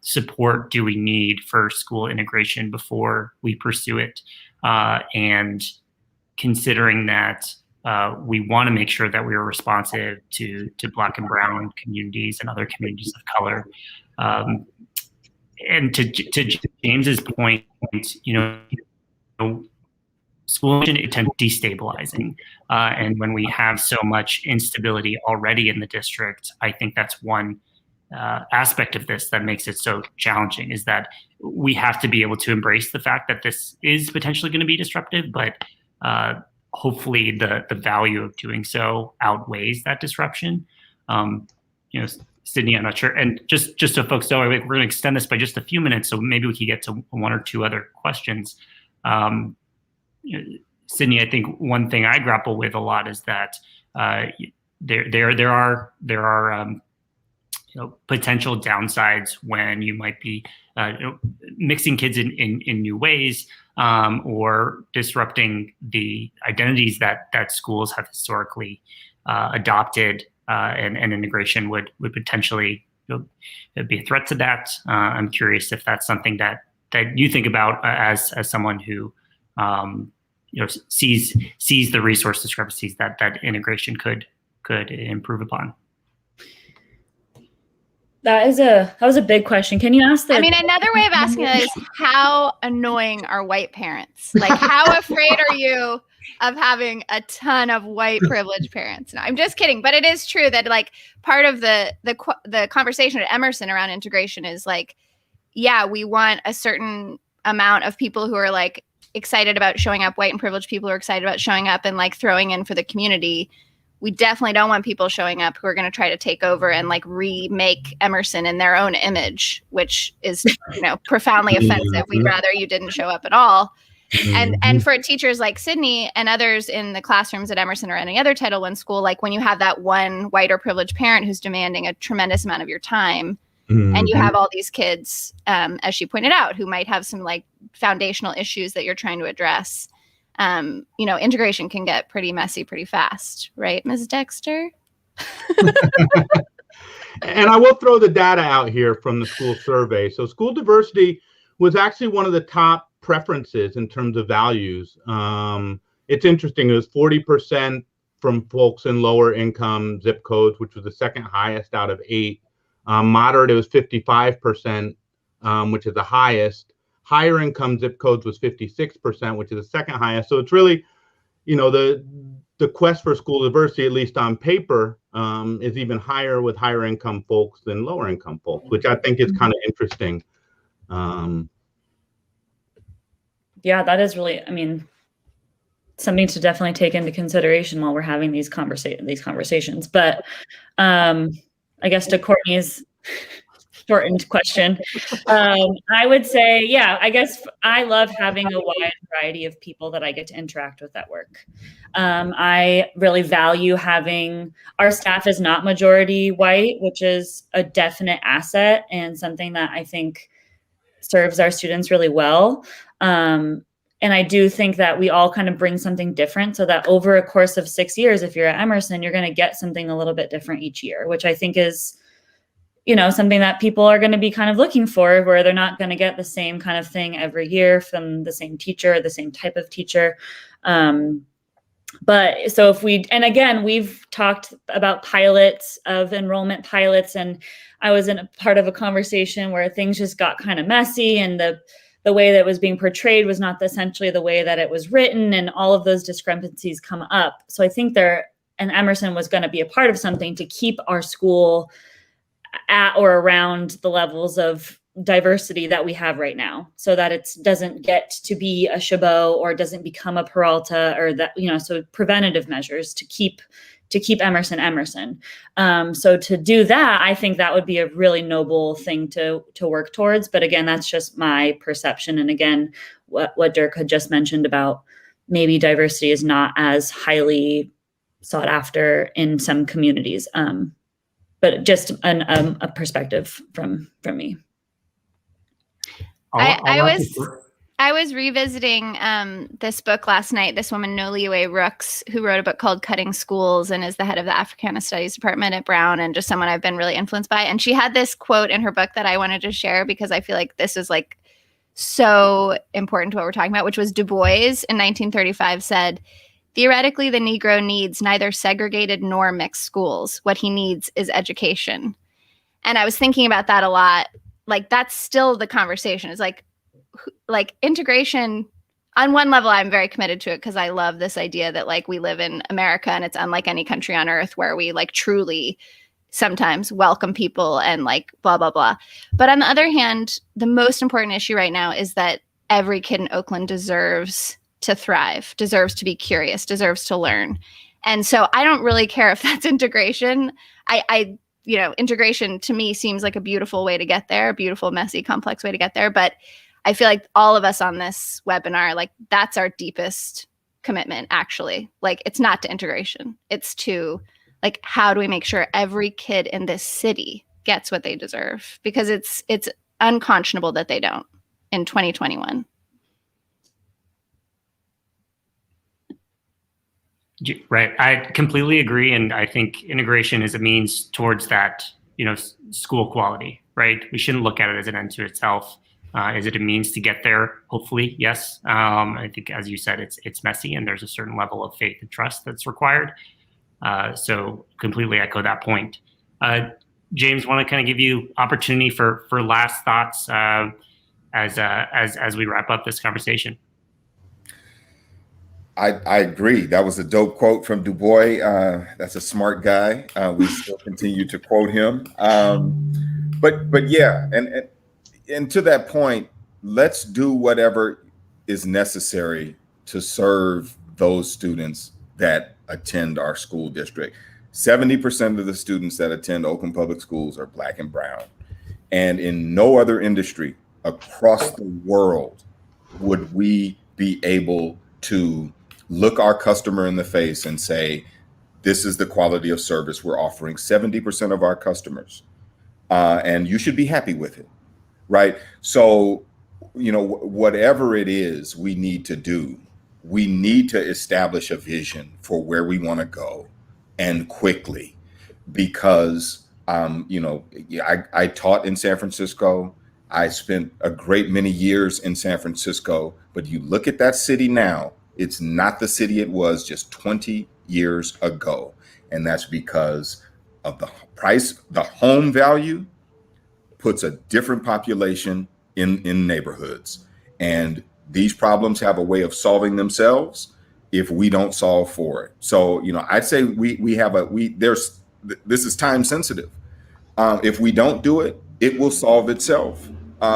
support do we need for school integration before we pursue it, and considering that we want to make sure that we are responsive to Black and Brown communities and other communities of color. And to James's point, school it tends destabilizing. And when we have so much instability already in the district, I think that's one aspect of this that makes it so challenging, is that we have to be able to embrace the fact that this is potentially going to be disruptive, but hopefully the value of doing so outweighs that disruption. Sydney, I'm not sure. And just so folks know, we're going to extend this by just a few minutes, so maybe we can get to one or two other questions. Sydney, I think one thing I grapple with a lot is that there are potential downsides when you might be mixing kids in new ways, or disrupting the identities that schools have historically adopted, and integration would potentially be a threat to that. I'm curious if that's something that you think about as someone who sees the resource discrepancies that integration could improve upon.
That was a big question. Can you ask that?
I mean, another way of asking that is, how annoying are white parents? Like, how afraid are you of having a ton of white privileged parents? No, I'm just kidding. But it is true that, like, part of the conversation at Emerson around integration is like, yeah, we want a certain amount of people who are like excited about showing up, white and privileged people who are excited about showing up and like throwing in for the community. We definitely don't want people showing up who are going to try to take over and like remake Emerson in their own image, which is, profoundly offensive. We'd rather you didn't show up at all. And for teachers like Sydney and others in the classrooms at Emerson or any other Title I school, like when you have that one white or privileged parent who's demanding a tremendous amount of your time, and you have all these kids, as she pointed out, who might have some like foundational issues that you're trying to address. Integration can get pretty messy pretty fast, right, Ms. Dexter?
And I will throw the data out here from the school survey. So school diversity was actually one of the top preferences in terms of values. It's interesting. It was 40% from folks in lower income zip codes, which was the second highest out of 8. Moderate, it was 55%, which is the highest. Higher income zip codes was 56%, which is the second highest. So it's really, the quest for school diversity, at least on paper, is even higher with higher income folks than lower income folks, which I think is kind of interesting.
Yeah, that is really, something to definitely take into consideration while we're having these conversations. But I guess to Courtney's shortened question, I would say, yeah, I guess I love having a wide variety of people that I get to interact with at work. I really value having, our staff is not majority white, which is a definite asset and something that I think serves our students really well. And I do think that we all kind of bring something different, so that over a course of 6 years, if you're at Emerson, you're going to get something a little bit different each year, which I think is, something that people are going to be kind of looking for, where they're not going to get the same kind of thing every year from the same teacher, the same type of teacher. But so and again, we've talked about pilots, of enrollment pilots, and I was in a part of a conversation where things just got kind of messy, and the way that it was being portrayed was not essentially the way that it was written, and all of those discrepancies come up. So I think and Emerson was going to be a part of something to keep our school at or around the levels of diversity that we have right now, so that it doesn't get to be a Chabot or doesn't become a Peralta, or that, so preventative measures to keep Emerson. So to do that, I think that would be a really noble thing to work towards. But again, that's just my perception. And again, what Dirk had just mentioned about maybe diversity is not as highly sought after in some communities. But just a perspective from me.
I was revisiting this book last night. This woman, Noliwe Rooks, who wrote a book called Cutting Schools and is the head of the Africana Studies Department at Brown, and just someone I've been really influenced by. And she had this quote in her book that I wanted to share because I feel like this is like so important to what we're talking about, which was Du Bois in 1935 said, "Theoretically, the Negro needs neither segregated nor mixed schools. What he needs is education." And I was thinking about that a lot. Like, that's still the conversation. It's like integration. On one level, I'm very committed to it because I love this idea that like we live in America and it's unlike any country on earth where we like truly sometimes welcome people and like blah, blah, blah. But on the other hand, the most important issue right now is that every kid in Oakland deserves to thrive, deserves to be curious, deserves to learn. And so I don't really care if that's integration. Integration to me seems like a beautiful way to get there, a beautiful, messy, complex way to get there. But I feel like all of us on this webinar, like that's our deepest commitment, actually. Like, it's not to integration. It's to like, how do we make sure every kid in this city gets what they deserve? Because it's unconscionable that they don't in 2021.
Right. I completely agree. And I think integration is a means towards that, school quality, right? We shouldn't look at it as an end to itself. Is it a means to get there? Hopefully, yes. I think, as you said, it's messy and there's a certain level of faith and trust that's required. So completely echo that point. James, want to kind of give you opportunity for last thoughts as we wrap up this conversation.
I agree. That was a dope quote from Du Bois. That's a smart guy. We still continue to quote him. But yeah, and to that point, let's do whatever is necessary to serve those students that attend our school district. 70% of the students that attend Oakland Public Schools are Black and brown. And in no other industry across the world would we be able to look our customer in the face and say, this is the quality of service we're offering 70% of our customers. And you should be happy with it, right? So, whatever it is we need to do, we need to establish a vision for where we want to go, and quickly, because, I taught in San Francisco. I spent a great many years in San Francisco, but you look at that city now, it's not the city it was just 20 years ago. And that's because of the price, the home value puts a different population in neighborhoods. And these problems have a way of solving themselves if we don't solve for it. So, I'd say this is time sensitive. If we don't do it, it will solve itself.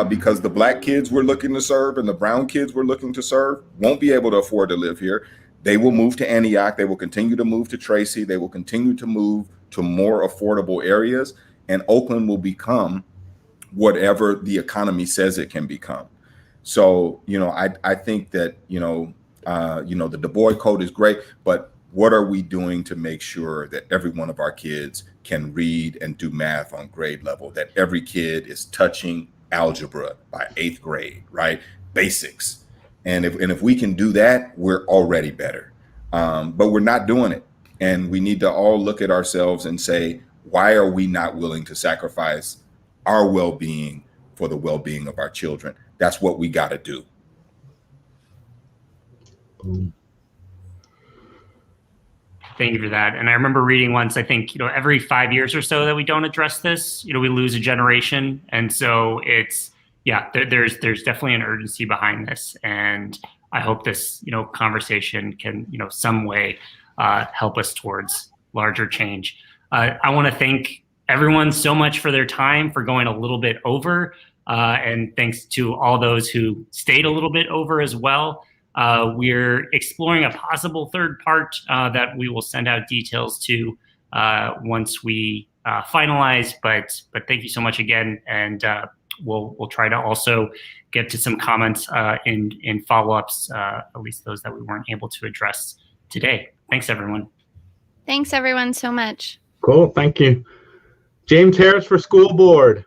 Because the Black kids we're looking to serve and the brown kids we're looking to serve won't be able to afford to live here. They will move to Antioch. They will continue to move to Tracy. They will continue to move to more affordable areas. And Oakland will become whatever the economy says it can become. So, I think that, the Du Bois Code is great, but what are we doing to make sure that every one of our kids can read and do math on grade level, that every kid is touching algebra by 8th grade, right? Basics. And if we can do that, we're already better. But we're not doing it. And we need to all look at ourselves and say, why are we not willing to sacrifice our well-being for the well-being of our children. That's what we got to do.
Thank you for that. And I remember reading once, I think, every 5 years or so that we don't address this, we lose a generation. And so it's, yeah, there's definitely an urgency behind this. And I hope this, conversation can, some way help us towards larger change. I want to thank everyone so much for their time, for going a little bit over. And thanks to all those who stayed a little bit over as well. We're exploring a possible third part that we will send out details to once we finalize. But thank you so much again, and we'll try to also get to some comments in follow-ups, at least those that we weren't able to address today. Thanks, everyone.
Thanks, everyone, so much.
Cool. Thank you. James Harris for school board.